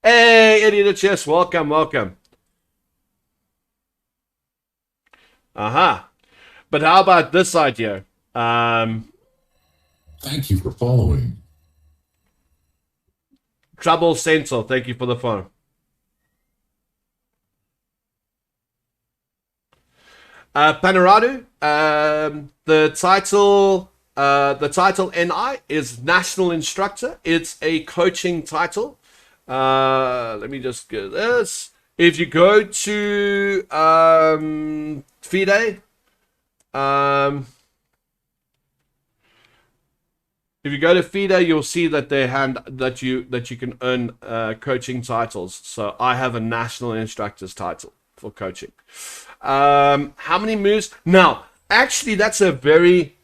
S1: Hey, Eddie the Chess, welcome. Aha. But how about this idea?
S3: Thank you for following.
S1: Trouble Central, thank you for the phone. Panoradu, the title NI is National Instructor. It's a coaching title. Let me just get this. If you go to FIDE, If you go to FIDE, you'll see that they hand that you can earn coaching titles. So I have a national instructor's title for coaching. How many moves? Now, actually, that's a very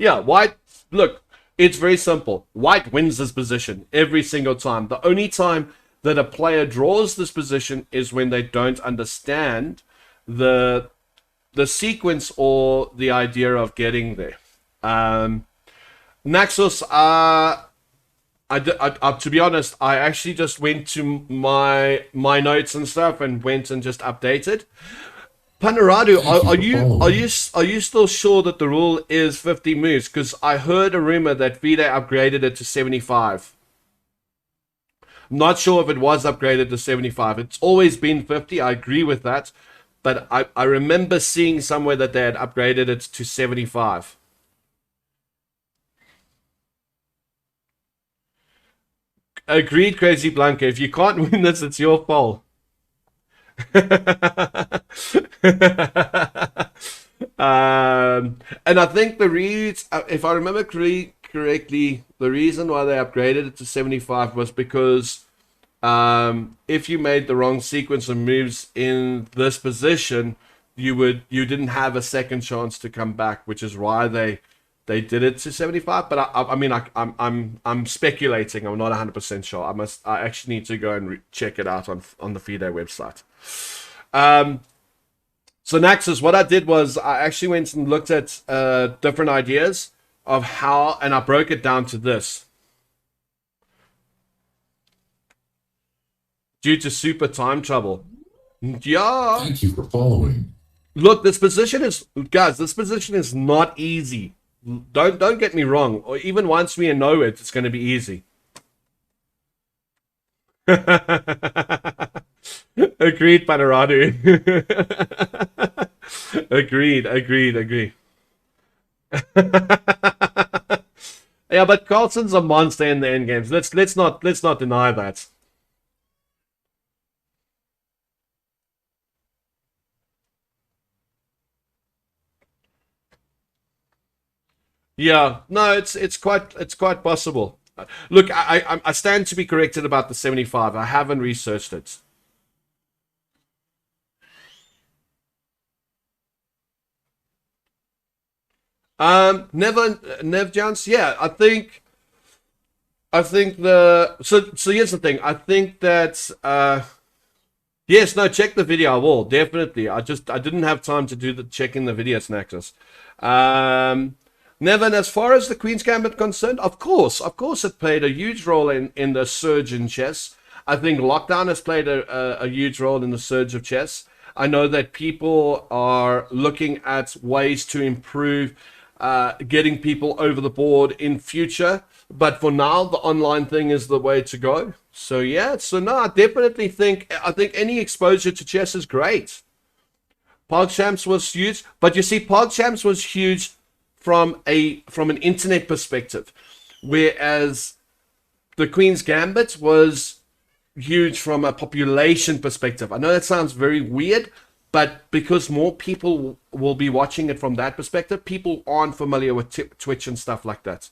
S1: yeah, white. Look, it's very simple. White wins this position every single time. The only time that a player draws this position is when they don't understand the sequence or the idea of getting there. Naxos, to be honest, I actually just went to my notes and stuff and went and just updated. Panorado, are you still sure that the rule is 50 moves? Because I heard a rumor that FIDE upgraded it to 75. I'm not sure if it was upgraded to 75. It's always been 50. I agree with that, but I remember seeing somewhere that they had upgraded it to 75. Agreed, Crazy Blanca. If you can't win this, it's your fault. And I think the reads, if I remember correctly, the reason why they upgraded it to 75 was because if you made the wrong sequence of moves in this position, you didn't have a second chance to come back, which is why they did it to 75. But I mean, I'm speculating. I'm not 100% sure. I actually need to go and check it out on the FIDE website. So Naxos, what I did was I actually went and looked at different ideas of how, and I broke it down to this. Due to super time trouble. Yeah.
S3: Thank you for following.
S1: Look, this position is not easy. Don't get me wrong. Or even once we know it, it's going to be easy. Agreed, Panorado. Agreed. Yeah, but Carlson's a monster in the Endgames. Let's not deny that. Yeah, no, it's quite possible. Look, I stand to be corrected about the 75. I haven't researched it. Nev Jones. Yeah, I think so here's the thing. I think that yes, no, check the video. I will definitely. I didn't have time to do the checking the videos, Nexus. Nevin, as far as the Queen's Gambit concerned, of course, it played a huge role in the surge in chess. I think lockdown has played a huge role in the surge of chess. I know that people are looking at ways to improve getting people over the board in future. But for now, the online thing is the way to go. So yeah, so no, I definitely think any exposure to chess is great. PogChamps was huge, but you see, PogChamps was huge from an internet perspective, whereas the Queen's Gambit was huge from a population perspective. I know that sounds very weird, but because more people will be watching it from that perspective, people aren't familiar with Twitch and stuff like that.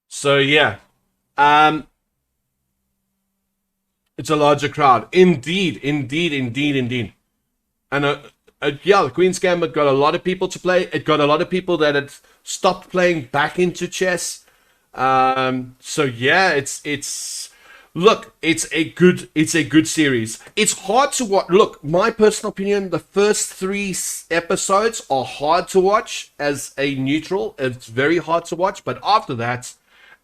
S1: So yeah, it's a larger crowd. Indeed. And yeah, the Queen's Gambit got a lot of people to play. It got a lot of people that had stopped playing back into chess. So yeah, it's look, it's a good series. It's hard to watch. Look, my personal opinion, the first 3 episodes are hard to watch as a neutral. It's very hard to watch, but after that,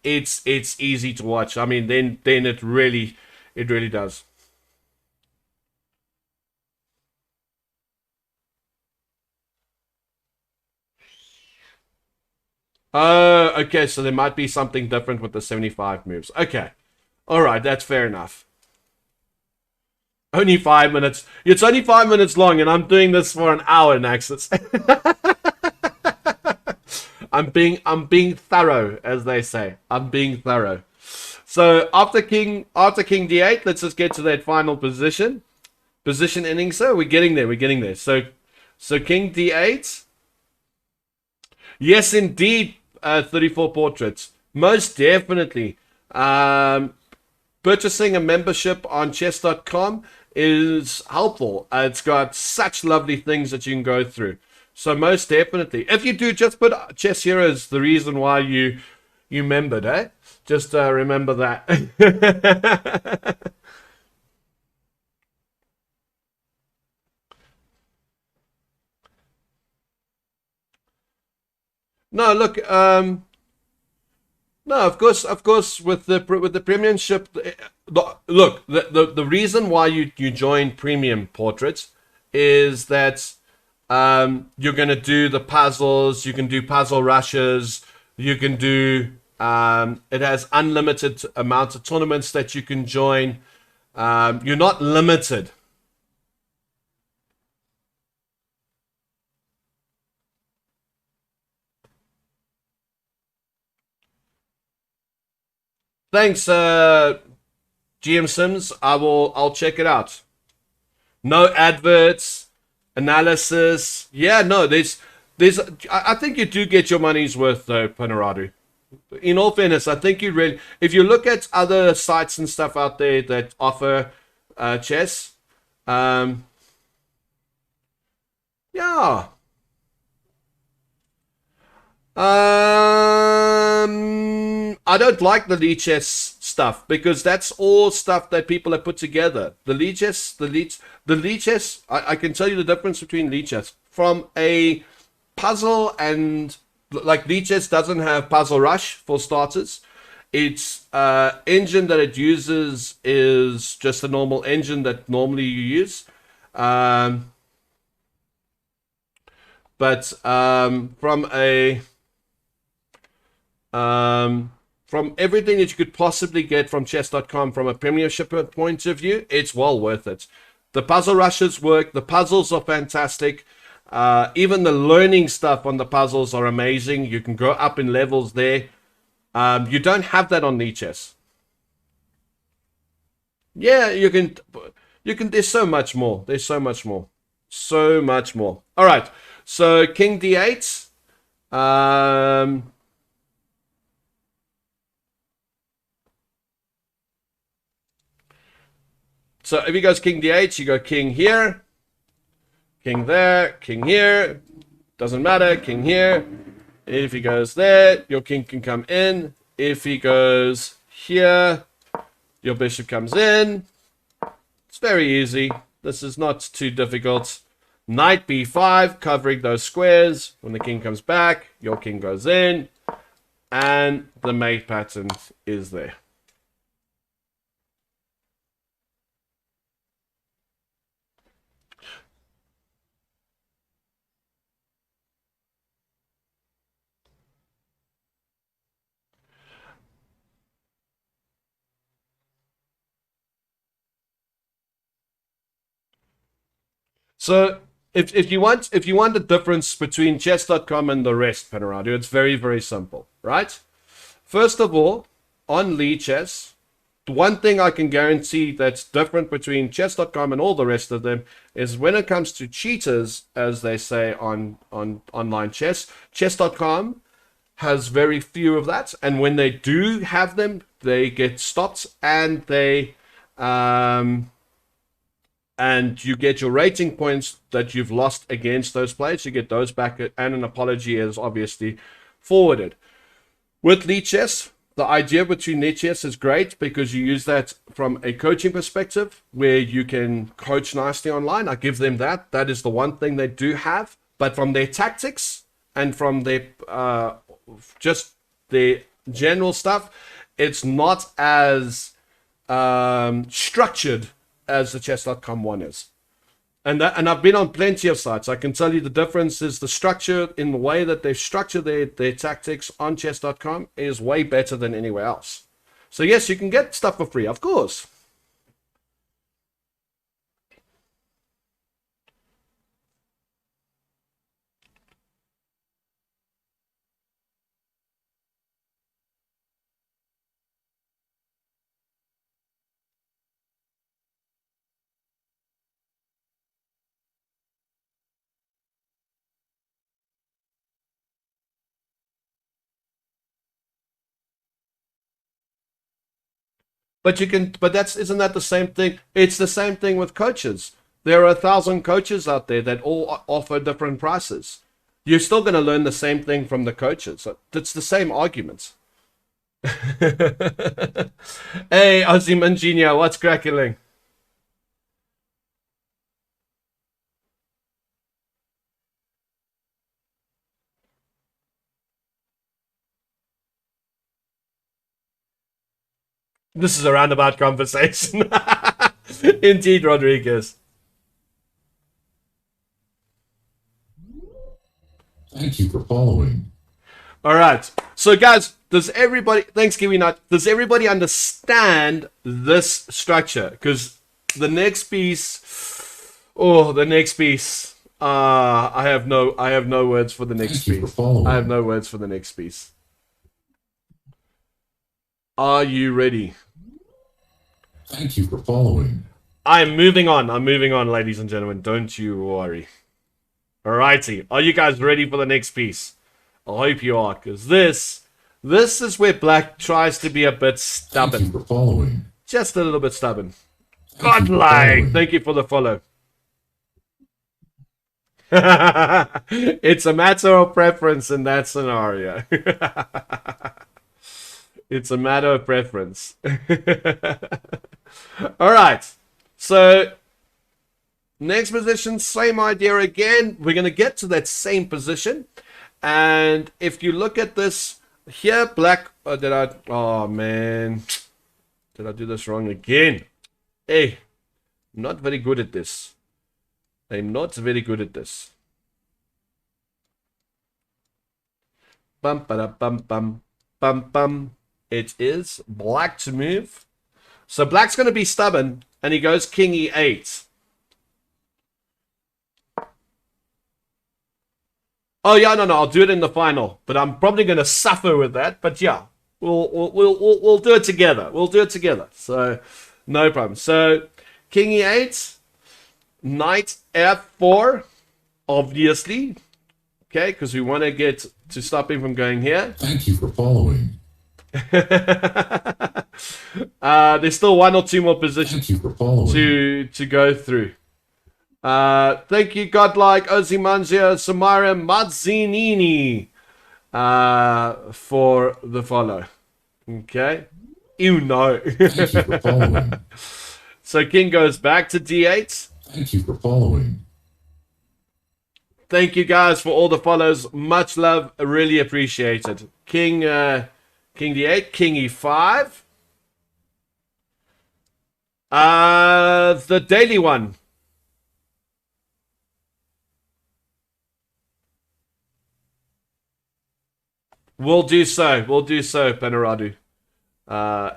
S1: it's easy to watch. I mean, then it really does. Okay, so there might be something different with the 75 moves. Okay. All right, that's fair enough. Only 5 minutes. It's only 5 minutes long, and I'm doing this for an hour, Naxus. I'm being thorough, as they say. I'm being thorough. So after King D8, let's just get to that final position. Position ending. So we're getting there. We're getting there. So King D8. Yes, indeed. 34 portraits. Most definitely. Purchasing a membership on chess.com is helpful. It's got such lovely things that you can go through. So most definitely, if you do, just put Chess Heroes the reason why you membered, eh? Just remember that. No, look, no, of course, with the premiumship, look, the reason why you join premium portraits is that you're gonna do the puzzles, you can do puzzle rushes, you can do it has unlimited amounts of tournaments that you can join. You're not limited. Thanks, GM Sims. I'll check it out. No adverts, analysis. Yeah, no, there's I think you do get your money's worth though, Panoradu. In all fairness, I think you really, if you look at other sites and stuff out there that offer chess, um, yeah. I don't like the leeches stuff because that's all stuff that people have put together. The leeches. I can tell you the difference between leeches from a puzzle and like leeches doesn't have puzzle rush for starters. Its engine that it uses is just a normal engine that normally you use. Um, but from everything that you could possibly get from chess.com from a premiership point of view, it's well worth it. The puzzle rushes work. The puzzles are fantastic. Even the learning stuff on the puzzles are amazing. You can go up in levels there. You don't have that on Lichess. Yeah, you can. You can. There's so much more. There's so much more. So much more. All right. So King D8. Um, So if he goes King D8, you go King here, King there, King here. Doesn't matter, King here. If he goes there, your King can come in. If he goes here, your Bishop comes in. It's very easy. This is not too difficult. Knight B5, covering those squares. When the King comes back, your King goes in. And the mate pattern is there. So if you want the difference between chess.com and the rest, Panorado, it's very, very simple, right? First of all, on Lichess, the one thing I can guarantee that's different between chess.com and all the rest of them is when it comes to cheaters, as they say on online chess, chess.com has very few of that. And when they do have them, they get stopped and and you get your rating points that you've lost against those players. You get those back, and an apology is obviously forwarded. With Lichess, the idea between Lichess is great because you use that from a coaching perspective where you can coach nicely online. I give them that. That is the one thing they do have. But from their tactics and from their just their general stuff, it's not as structured as the chess.com one is. And I've been on plenty of sites. I can tell you the difference is the structure in the way that they structure their tactics on chess.com is way better than anywhere else. So yes, you can get stuff for free, of course. But you can, but isn't that the same thing? It's the same thing with coaches. There are 1,000 coaches out there that all offer different prices. You're still going to learn the same thing from the coaches. So it's the same arguments. Hey, Ozzy Manjinho, what's crackling? This is a roundabout conversation. Indeed, Rodriguez.
S3: Thank you for following.
S1: All right. So, guys, does everybody, Thanksgiving night, does everybody understand this structure? Because the next piece, the next piece, I have no words for the next
S3: Thank you for
S1: piece.
S3: following.
S1: I have no words for the next piece. Are you ready?
S3: Thank you for following.
S1: I'm moving on, ladies and gentlemen. Don't you worry. Alrighty. Are you guys ready for the next piece? I hope you are, because this is where Black tries to be a bit
S3: Thank you
S1: stubborn.
S3: for following.
S1: Just a little bit stubborn.
S3: Thank you for
S1: Godlike!
S3: following.
S1: Thank you for the follow. It's a matter of preference in that scenario. It's a matter of preference. Alright. So, next position, same idea again. We're going to get to that same position. And if you look at this here, Black, oh man, did I do this wrong again? Hey, I'm not very good at this. I'm not very good at this. Bum, ba, bum, bum, bum, bum. It is Black to move. So Black's going to be stubborn, and he goes King E8. Oh yeah, no, I'll do it in the final, but I'm probably going to suffer with that. But yeah, we'll do it together. We'll do it together. So no problem. So King E8, Knight F4, obviously. Okay, because we want to get to stop him from going here.
S3: Thank you for following.
S1: There's still one or two more positions
S3: Thank you for following.
S1: to go through. Thank you, Godlike, Ozymanzia, Samara, Mazzinini, for the follow. Okay. Ew, no.
S3: Thank you for following.
S1: So King goes back to D8.
S3: Thank you for following.
S1: Thank you guys for all the follows. Much love. Really appreciated. King D8, King E5. The daily one. We'll do so. We'll do so, Panaradu.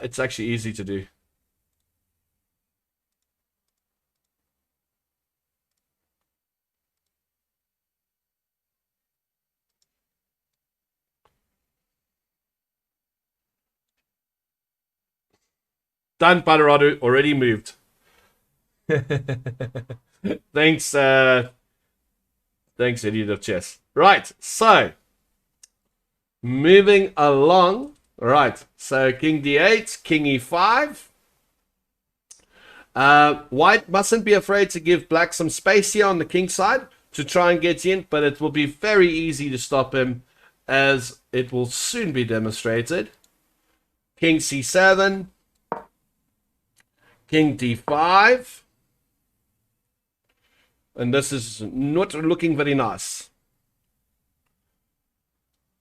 S1: It's actually easy to do. Done, Panaradu. Already moved. Thanks, thanks, idiot of chess. Right, so moving along. Right, so King D8, King E5. White mustn't be afraid to give Black some space here on the King side to try and get in, but it will be very easy to stop him, as it will soon be demonstrated. King C7, King D5. And this is not looking very nice.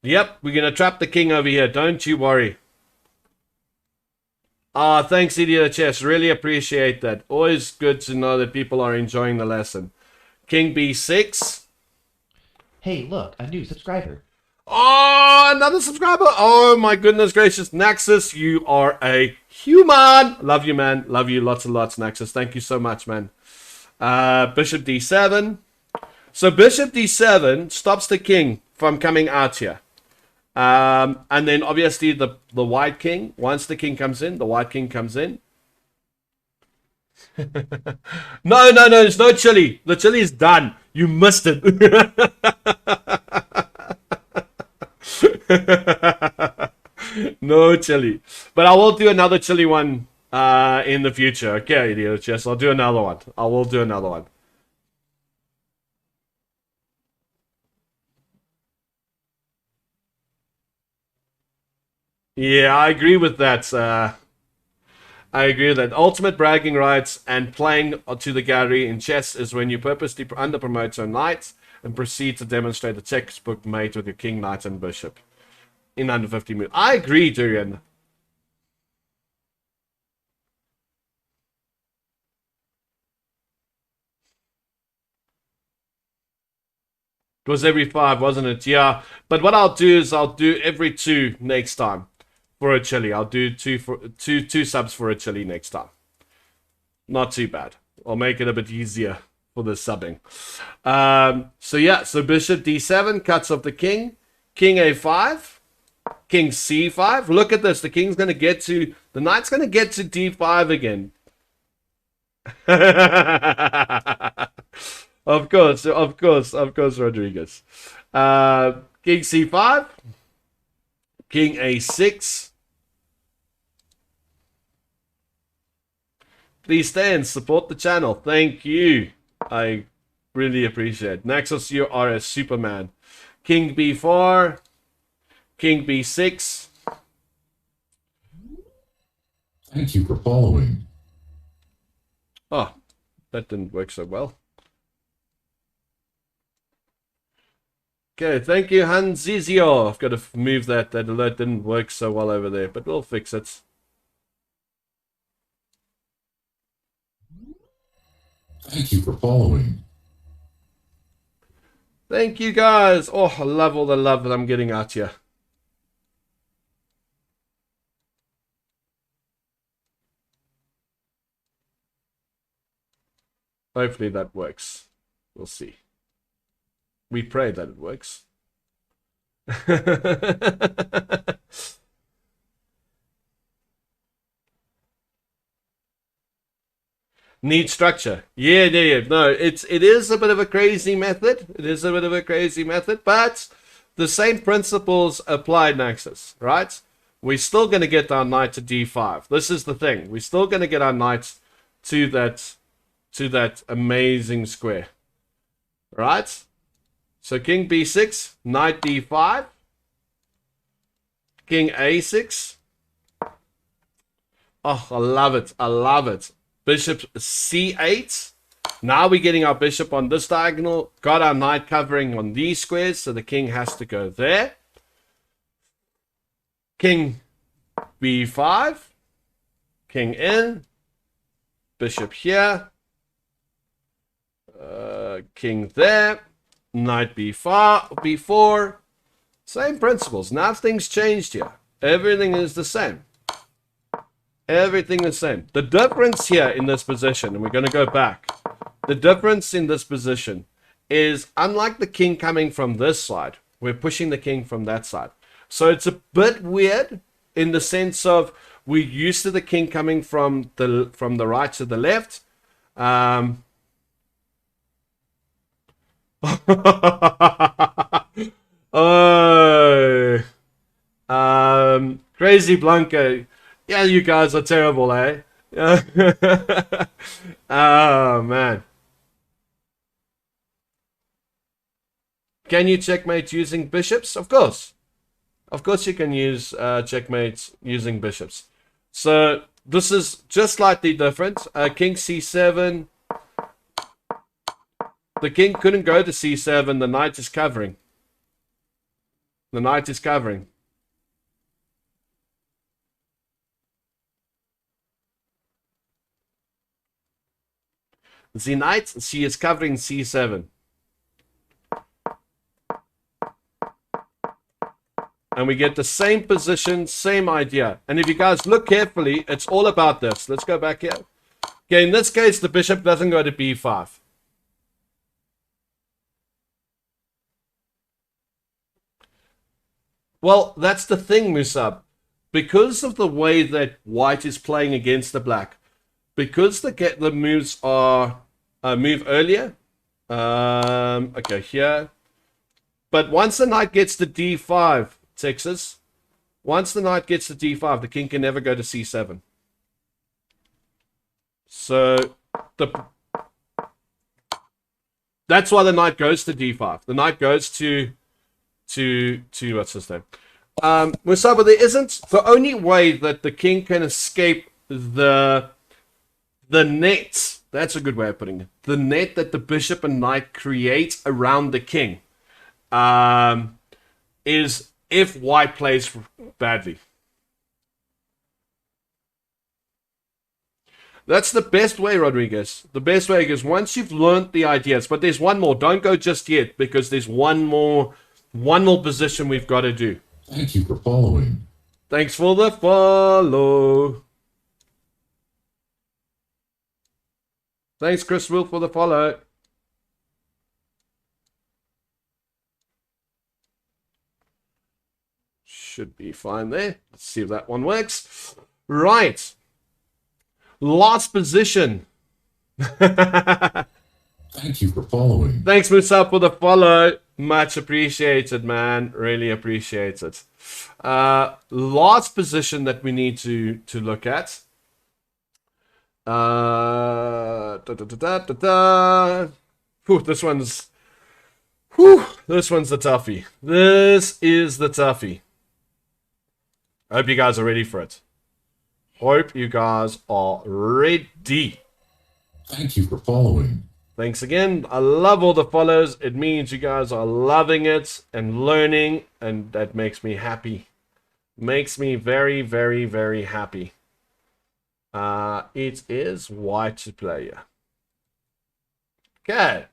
S1: Yep, we're going to trap the king over here. Don't you worry. Thanks, Idiot Chess. Really appreciate that. Always good to know that people are enjoying the lesson. King B6.
S4: Hey, look, a new subscriber.
S1: Oh, another subscriber. Oh, my goodness gracious. Naxus, you are a human. Love you, man. Love you lots and lots, Naxus. Thank you so much, man. Bishop D7. So Bishop D7 stops the king from coming out here. And then obviously the white king, once the king comes in, the white king comes in. No, there's no chili. The chili is done. You missed it. No chili. But I will do another chili one in the future. Okay, DHS, I'll do another one. I will do another one. Yeah, I agree with that. I agree with that. Ultimate bragging rights and playing to the gallery in chess is when you purposely underpromote your knights and proceed to demonstrate a textbook mate with your king, knight, and bishop in under 50 minutes. I agree, Durian. It was every 5, wasn't it? Yeah. But what I'll do is I'll do every 2 next time for a chili. I'll do two subs for a chili next time. Not too bad. I'll make it a bit easier for the subbing. So yeah, so bishop d7 cuts off the king. King a5. King c5. Look at this. The king's going to get to... The knight's going to get to d5 again. Of course, Rodriguez. King c5. King a6. Please stay and support the channel. Thank you. I really appreciate it. Naxos, you are a superman. King b4. King b6.
S3: Thank you for following.
S1: Oh, that didn't work so well. Okay, thank you, Hanzizio. I've got to move that. That alert didn't work so well over there, but we'll fix it.
S3: Thank you for following.
S1: Thank you, guys. Oh, I love all the love that I'm getting out here. Hopefully that works. We'll see. We pray that it works. Need structure. Yeah. No, it is a bit of a crazy method. It is a bit of a crazy method, but the same principles apply, Naxos, right? We're still going to get our knight to d5. This is the thing. We're still going to get our knight to that amazing square. Right? So king b6, knight d5, king a6. Oh, I love it. I love it. Bishop c8. Now we're getting our bishop on this diagonal. Got our knight covering on these squares, so the king has to go there. King b5. King in. Bishop here. King there. Knight b4. Same principles. Now things changed here. Everything is the same. Everything the same. The difference here in this position, and we're going to go back. The difference in this position is, unlike the king coming from this side, we're pushing the king from that side. So it's a bit weird in the sense of we're used to the king coming from the right to the left. Crazy Blanco. Yeah, you guys are terrible, eh? Oh, man. Can you checkmate using bishops? Of course. Of course you can use checkmates using bishops. So this is just slightly different. King c7. The king couldn't go to c7. The knight is covering. The knight is covering. The knight, she is covering c7. And we get the same position, same idea. And if you guys look carefully, it's all about this. Let's go back here. Okay, in this case, the bishop doesn't go to b5. Well, that's the thing, Musab. Because of the way that white is playing against the black, because the moves are move earlier. Okay, here. But once the knight gets to d5, Texas, once the knight gets to d5, the king can never go to c7. So that's why the knight goes to d5. The knight goes to what's his name? Musaba, there isn't the only way that the king can escape the net. That's a good way of putting it. The net that the bishop and knight create around the king is if white plays badly. That's the best way, Rodriguez. The best way is once you've learned the ideas. But there's one more. Don't go just yet because there's one more position we've got to do.
S3: Thank you for following.
S1: Thanks for the follow. Thanks, Chris Will, for the follow. Should be fine there. Let's see if that one works. Right. Last position.
S3: Thank you for following.
S1: Thanks, Musa, for the follow. Much appreciated, man. Really appreciate it. Last position that we need to look at. This one's the toughie. This is the toughie. I hope you guys are ready for it. Hope you guys are ready.
S3: Thank you for following.
S1: Thanks again. I love all the follows. It means you guys are loving it and learning, and that makes me happy. Makes me very, very, very happy. It is white player. Okay.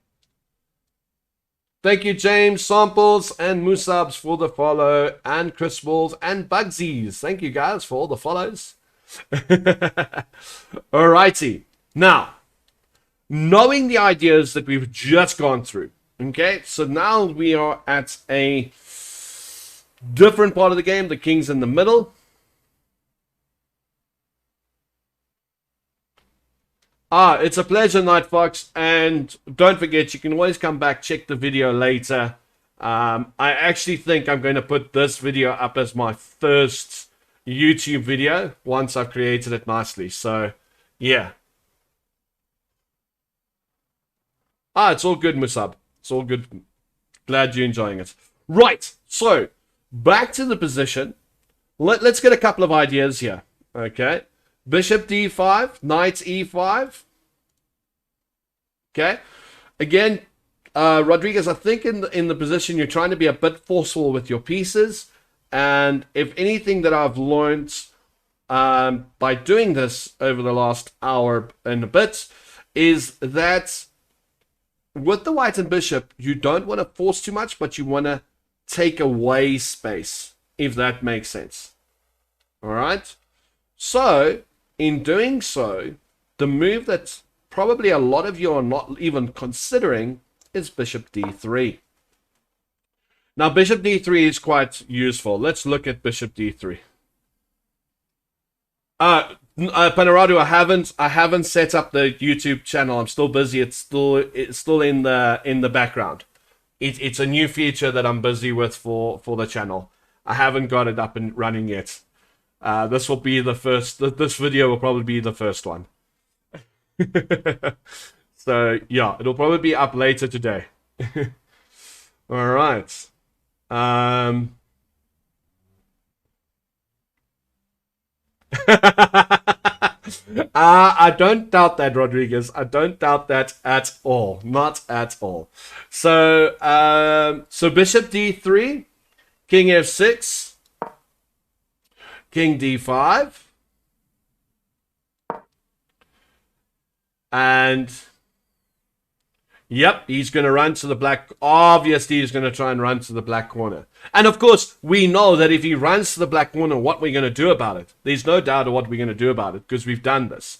S1: Thank you, James, Samples, and Musabs for the follow, and Chris Walls, and Bugsies. Thank you, guys, for all the follows. Alrighty. Now, knowing the ideas that we've just gone through, okay? So now we are at a different part of the game. The king's in the middle. It's a pleasure, Night Fox, and don't forget, you can always come back, check the video later. I actually think I'm going to put this video up as my first YouTube video once I've created it nicely. So, yeah. It's all good, Musab. It's all good. Glad you're enjoying it. Right, so, back to the position. Let's get a couple of ideas here, okay? Bishop d5, knight e5. Okay. Again, Rodriguez, I think in the position you're trying to be a bit forceful with your pieces. And if anything that I've learned by doing this over the last hour and a bit is that with the white and bishop, you don't want to force too much, but you want to take away space, if that makes sense. All right. So, in doing so, the move that probably a lot of you are not even considering is bishop d3. Now, bishop d3 is quite useful. Let's look at bishop d3. Panorado, I haven't set up the YouTube channel. I'm still busy. It's still in the background. It's a new feature that I'm busy with for the channel. I haven't got it up and running yet. This will be the first. This video will probably be the first one. So yeah, it'll probably be up later today. All right. I don't doubt that, Rodriguez. I don't doubt that at all. Not at all. So so bishop d3, king f6, king d5, and yep, he's going to run to the black. Obviously, he's going to try and run to the black corner. And of course, we know that if he runs to the black corner, what we're going to do about it. There's no doubt of what we're going to do about it because we've done this,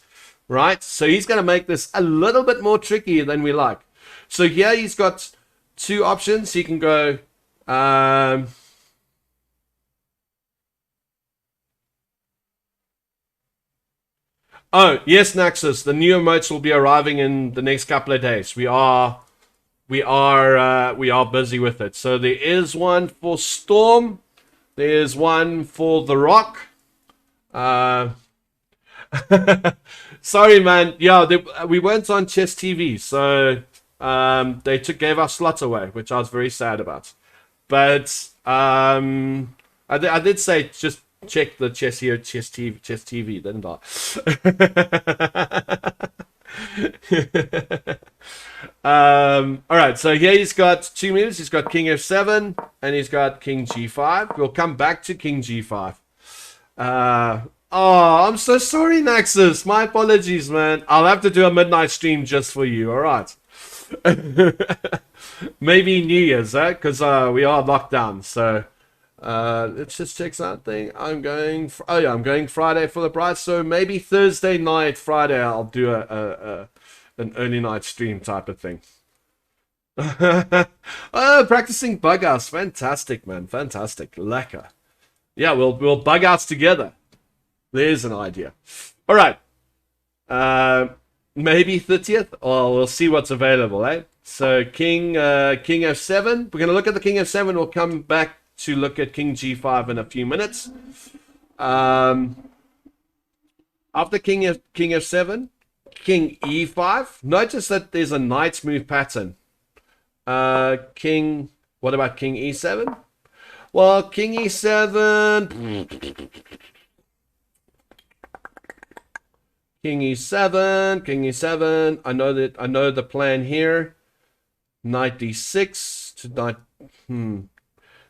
S1: right? So he's going to make this a little bit more tricky than we like. So here he's got two options. He can go... Oh, yes, Naxus. The new emotes will be arriving in the next couple of days. We are busy with it. So there is one for Storm. There's one for The Rock. Sorry, man. Yeah, we weren't on Chess TV, so they gave our slots away, which I was very sad about. But I did say just check the Chess here, Chess TV, didn't I? All right, so here he's got 2 moves. He's got King F7 and he's got King G5. We'll come back to King G5. Oh, I'm so sorry, Naxus. My apologies, man. I'll have to do a midnight stream just for you. All right. Maybe New Year's, eh? Because we are locked down. So let's just check something. I'm going. Oh yeah, I'm going Friday for the bride. So maybe Thursday night, Friday, I'll do an early night stream type of thing. Oh, practicing bug outs. Fantastic, man. Fantastic. Lekker. Yeah, we'll bug outs together. There's an idea. All right. Maybe 30th. Oh, we'll see what's available, eh? So King F7. We're gonna look at the King F7. We'll come back to look at King G5 in a few minutes. After King F7, King E5. Notice that there's a knight's move pattern. What about King E7? Well, King E7. King E7, King E7. I know the plan here. Knight D6 to knight.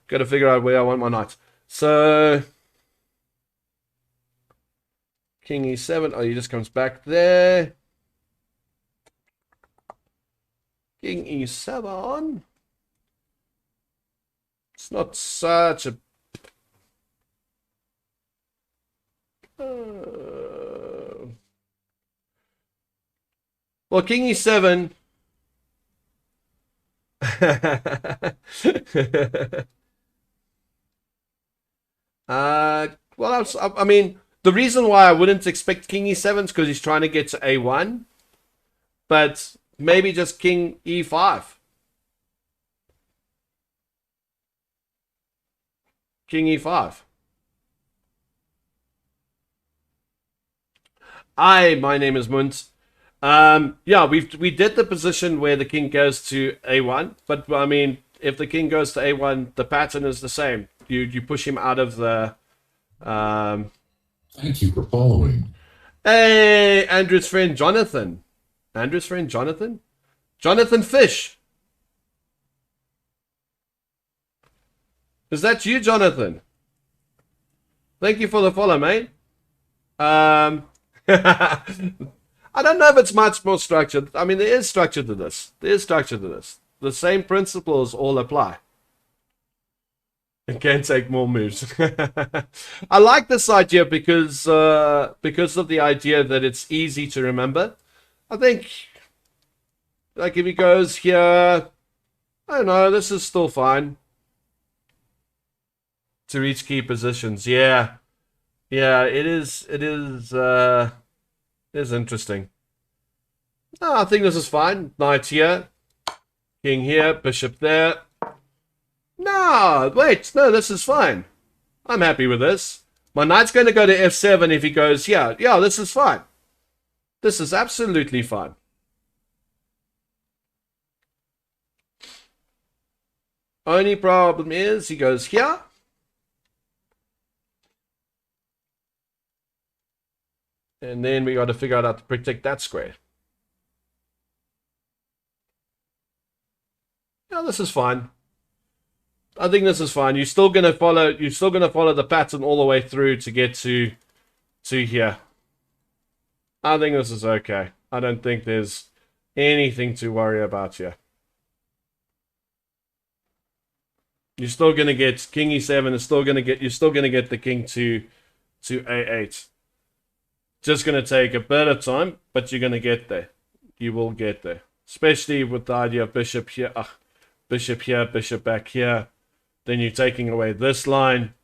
S1: Got to figure out where I want my knights. So King E7. Oh, he just comes back there. King E7. It's not such a. Well, King E7. Well, I mean, the reason why I wouldn't expect King E7 is because he's trying to get to A1, but maybe just King E5. King E5. Hi, my name is Munt. Yeah, we did the position where the king goes to A1, but I mean, if the king goes to A1, the pattern is the same. You push him out of the.
S3: Thank you for following.
S1: Hey, Andrew's friend Jonathan. Andrew's friend Jonathan. Jonathan Fish. Is that you, Jonathan? Thank you for the follow, mate. I don't know if it's much more structured. I mean, there is structure to this. There is structure to this. The same principles all apply. It can take more moves. I like this idea because of the idea that it's easy to remember. I think, like if he goes here, I don't know, this is still fine. To reach key positions. Yeah. Yeah, it is interesting. No, I think this is fine. Knight here. King here. Bishop there. No, wait. No, this is fine. I'm happy with this. My knight's going to go to F7 if he goes here. Yeah, this is fine. This is absolutely fine. Only problem is he goes here. And then we got to figure out how to protect that square. Yeah, this is fine. I think this is fine. You're still gonna follow the pattern all the way through to get to here. I think this is okay. I don't think there's anything to worry about here. You're still gonna get King E7 is still gonna get the king to A8. Just going to take a bit of time, but you're going to get there. You will get there. Especially with the idea of bishop here, bishop here, bishop back here. Then you're taking away this line.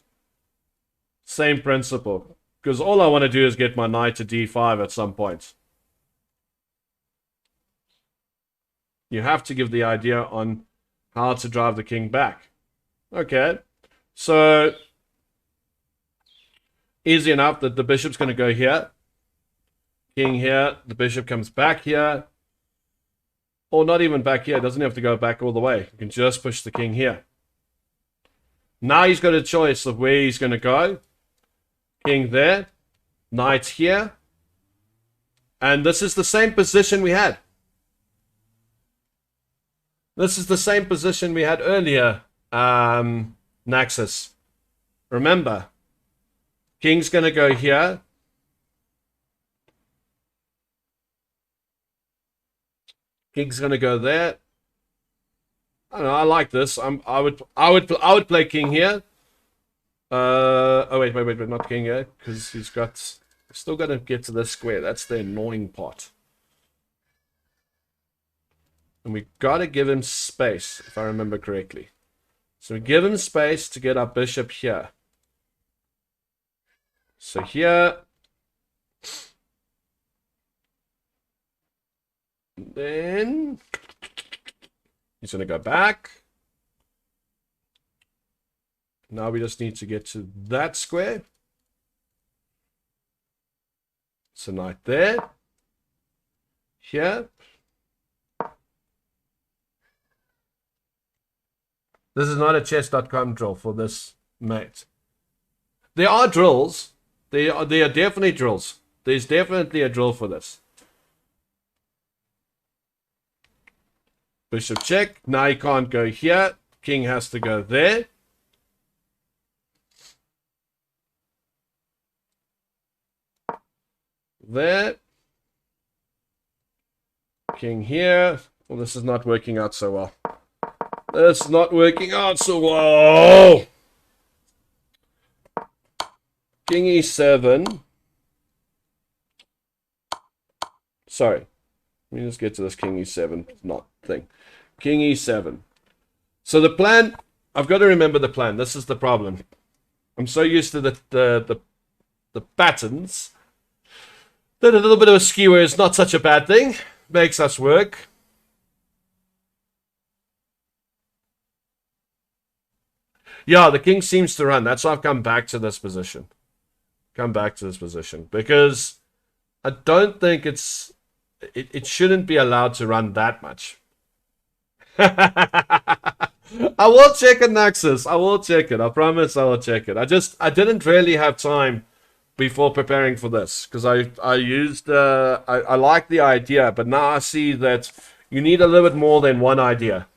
S1: Same principle. Because all I want to do is get my knight to D5 at some point. You have to give the idea on how to drive the king back. Okay. So, easy enough that the bishop's going to go here. King here. The bishop comes back here. Or not even back here. It doesn't have to go back all the way. You can just push the king here. Now he's got a choice of where he's going to go. King there. Knight here. And this is the same position we had. This is the same position we had earlier, Naxos. Remember, king's going to go here. King's going to go there. I don't know. I like this. I would play king here. Oh wait, not king here because he's still got to get to this square. That's the annoying part. And we got to give him space, if I remember correctly. So we give him space to get our bishop here. So here. Then he's going to go back. Now we just need to get to that square. So knight there. Here. This is not a chess.com drill for this mate. There are drills. There are definitely drills. There's definitely a drill for this. Bishop check. Now he can't go here. King has to go there. There. King here. Well, this is not working out so well. It's not working out so well. King e7. Sorry. Let me just get to this king e7 not thing. King e7. So the plan, I've got to remember the plan. This is the problem. I'm so used to the patterns that a little bit of a skewer is not such a bad thing. Makes us work. Yeah, the king seems to run. That's why I've come back to this position. Because I don't think it shouldn't be allowed to run that much. I will check it, Naxos. I will check it. I promise I will check it. I didn't really have time before preparing for this because I used I like the idea, but now I see that you need a little bit more than one idea.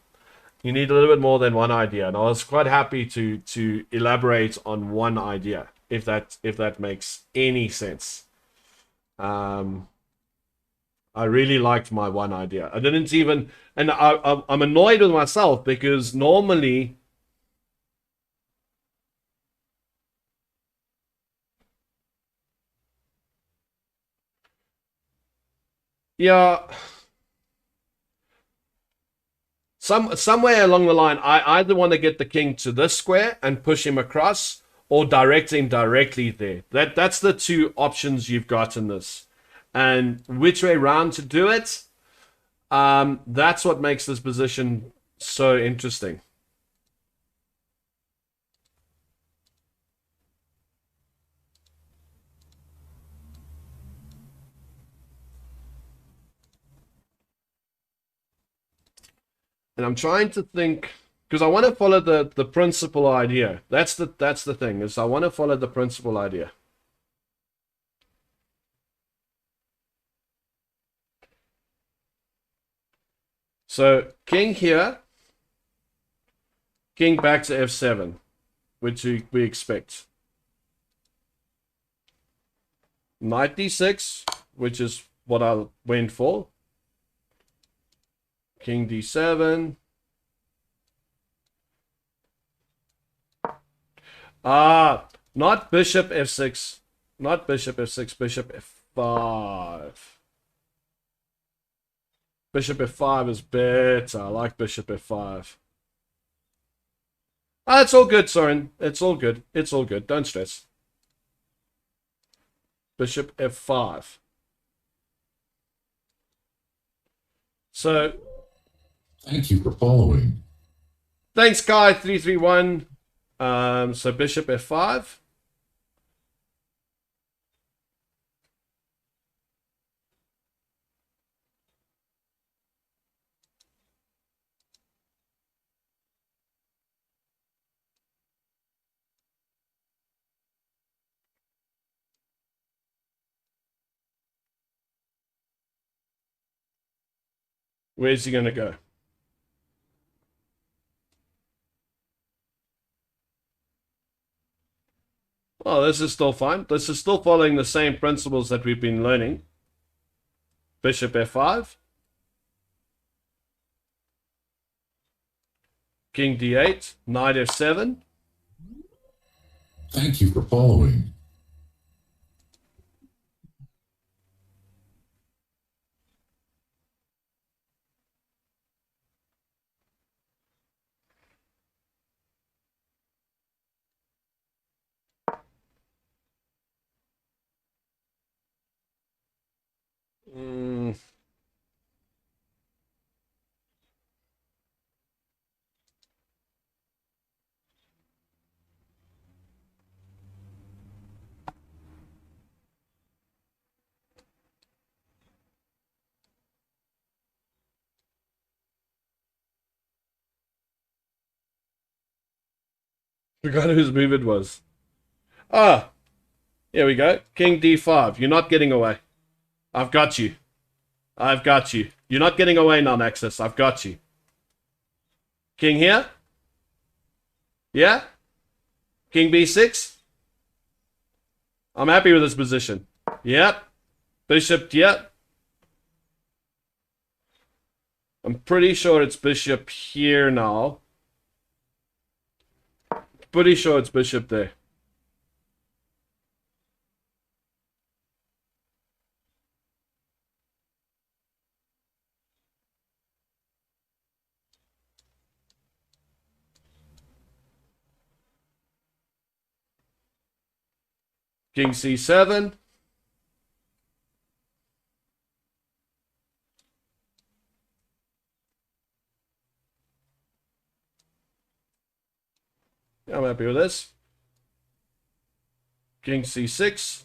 S1: You need a little bit more than one idea, and I was quite happy to elaborate on one idea, if that makes any sense. I really liked my one idea. I didn't even, and I'm annoyed with myself because normally, yeah. Somewhere along the line, I either want to get the king to this square and push him across, or direct him directly there. That's the two options you've got in this. And which way round to do it, that's what makes this position so interesting. And I'm trying to think, because I want to follow the principal idea. That's the thing, is I want to follow the principal idea. So king here, king back to f7, which we expect. Knight d6, which is what I went for. King d7. Not bishop f6. Not bishop f6, bishop f5. Bishop f5 is better. I like bishop f5. It's all good, Soren. It's all good. It's all good. Don't stress. Bishop f5. So...
S3: Thank you for following.
S1: Thanks, Guy331. So bishop f5. Where's he gonna go? Oh, this is still fine. This is still following the same principles that we've been learning. Bishop f5. King d8. Knight f7.
S3: Thank you for following.
S1: Mm. Forgot whose move it was. Ah, here we go. King d5. You're not getting away. I've got you. I've got you. You're not getting away, non-access. I've got you. King here. Yeah? King b6. I'm happy with this position. Yep. Bishop, yep. I'm pretty sure it's bishop here now. Pretty sure it's bishop there. King c7. I'm happy with this. King c6.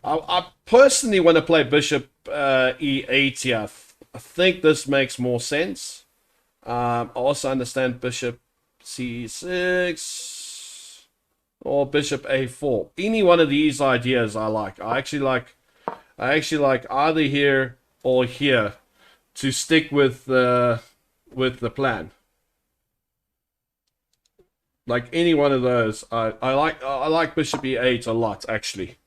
S1: I personally want to play bishop e8 here. I think this makes more sense. I also understand bishop c6 or bishop a4. Any one of these ideas I like. I actually like either here or here to stick with the plan. Like any one of those, I like bishop e8 a lot actually.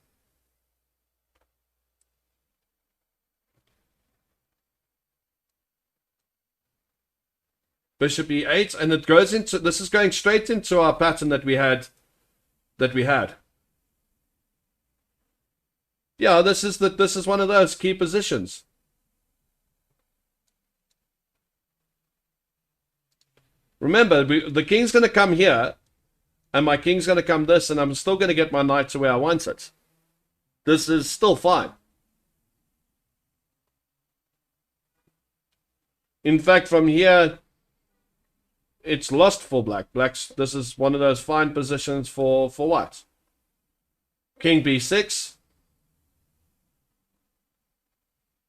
S1: Bishop e8, and it goes into, this is going straight into our pattern that we had. Yeah, this is one of those key positions. Remember, the king's going to come here, and my king's going to come this, and I'm still going to get my knight to where I want it. This is still fine. In fact, from here, it's lost for black. This is one of those fine positions for white. King b6.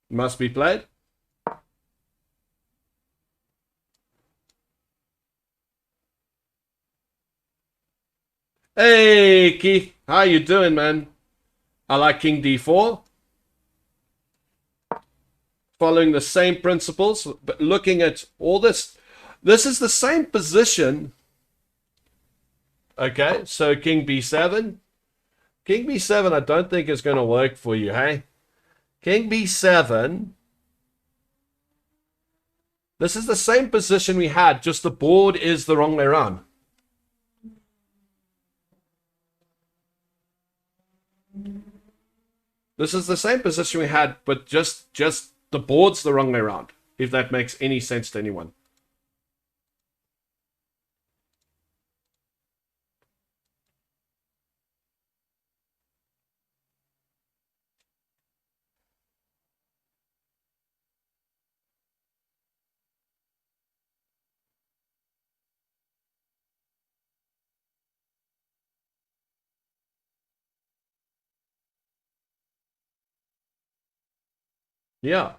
S1: Must be played. Hey, Keith. How you doing, man? I like King d4. Following the same principles, but looking at all this. This is the same position. Okay, so King b7. King b7 I don't think is going to work for you, hey? King b7. This is the same position we had, just the board is the wrong way around. This is the same position we had, but just the board's the wrong way around, if that makes any sense to anyone. Yeah.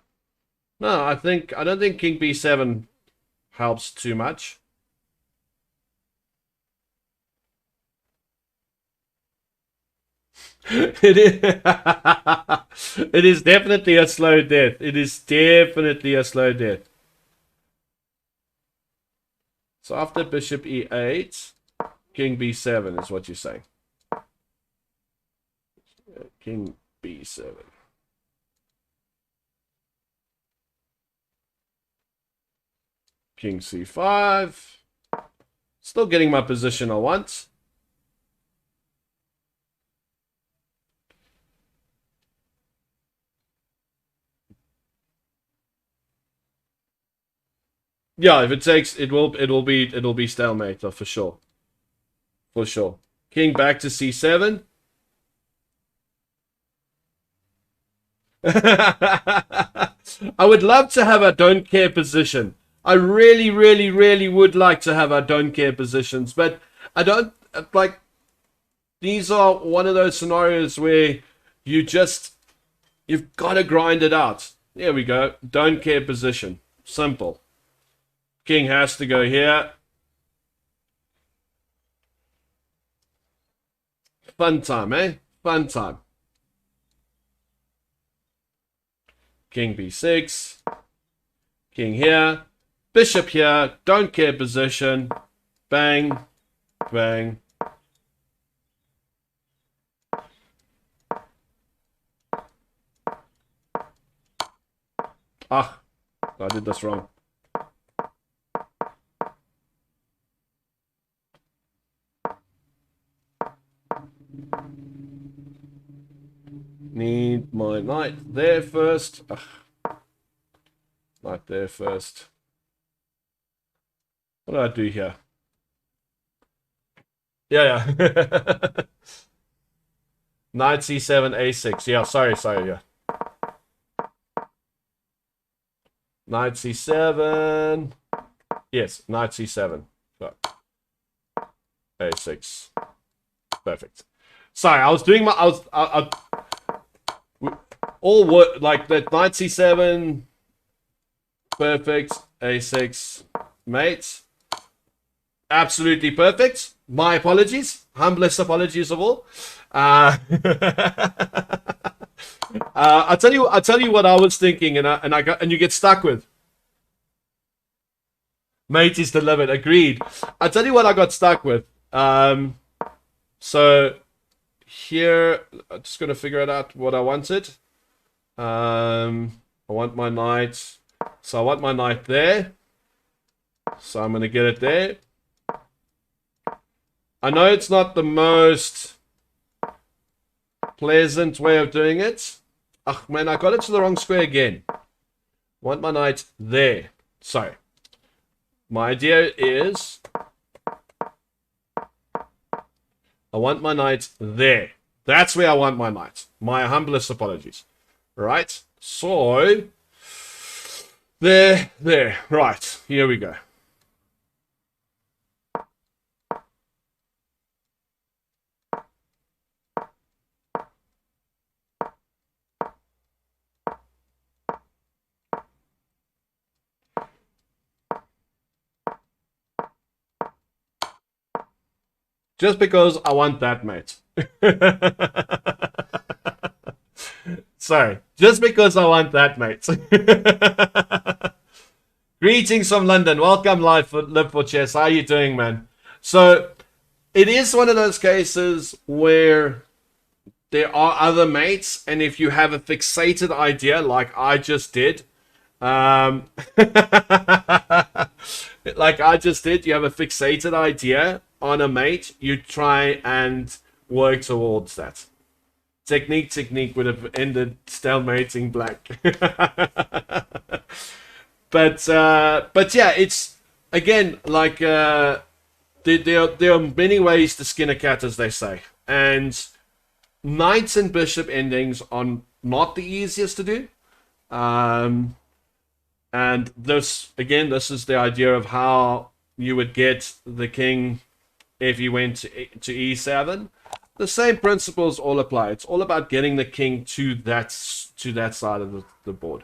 S1: No, I don't think King b7 helps too much. It is. It is definitely a slow death. It is definitely a slow death. So after bishop e8, king b7 is what you're saying. King b7. King c5. Still getting my position I want. Yeah, if it takes, it'll be stalemate for sure. For sure. King back to c7. I would love to have a don't care position. I really, really, really would like to have a don't care positions, but I don't like. These are one of those scenarios where you've got to grind it out. There we go. Don't care position. Simple. King has to go here. Fun time, eh? Fun time. King b6. King here. Bishop here. Don't care position. Bang. Bang. Ah, I did this wrong. Need my knight there first. Ugh. Knight there first. What do I do here? Yeah. Knight c7, a6. Yeah, sorry, yeah. Knight c7. Yes, knight c7. So, a6. Perfect. Sorry, I was doing my... all work like that. Knight c7. Perfect. a6. Mate. Absolutely perfect. My apologies. Humblest apologies of all. I'll tell you what I was thinking, and you get stuck with. Mate is delivered. Agreed. I'll tell you what I got stuck with. So here, I'm just gonna figure it out what I wanted. I want my knight. So I want my knight there. So I'm gonna get it there. I know it's not the most pleasant way of doing it. Ugh, man, I got it to the wrong square again. Want my knight there. So, my idea is I want my knight there. That's where I want my knight. My humblest apologies. Right? So, there. Right, here we go. Just because I want that, mate. Sorry. Just because I want that, mate. Greetings from London. Welcome live for Live for Chess. How are you doing, man? So, it is one of those cases where there are other mates, and if you have a fixated idea like I just did, you have a fixated idea on a mate, you try and work towards that. Technique would have ended stalemating black. but yeah, it's again like there are many ways to skin a cat, as they say, and knights and bishop endings are not the easiest to do. And this is the idea of how you would get the king if you went to e7. The same principles all apply. It's all about getting the king to that side of the board.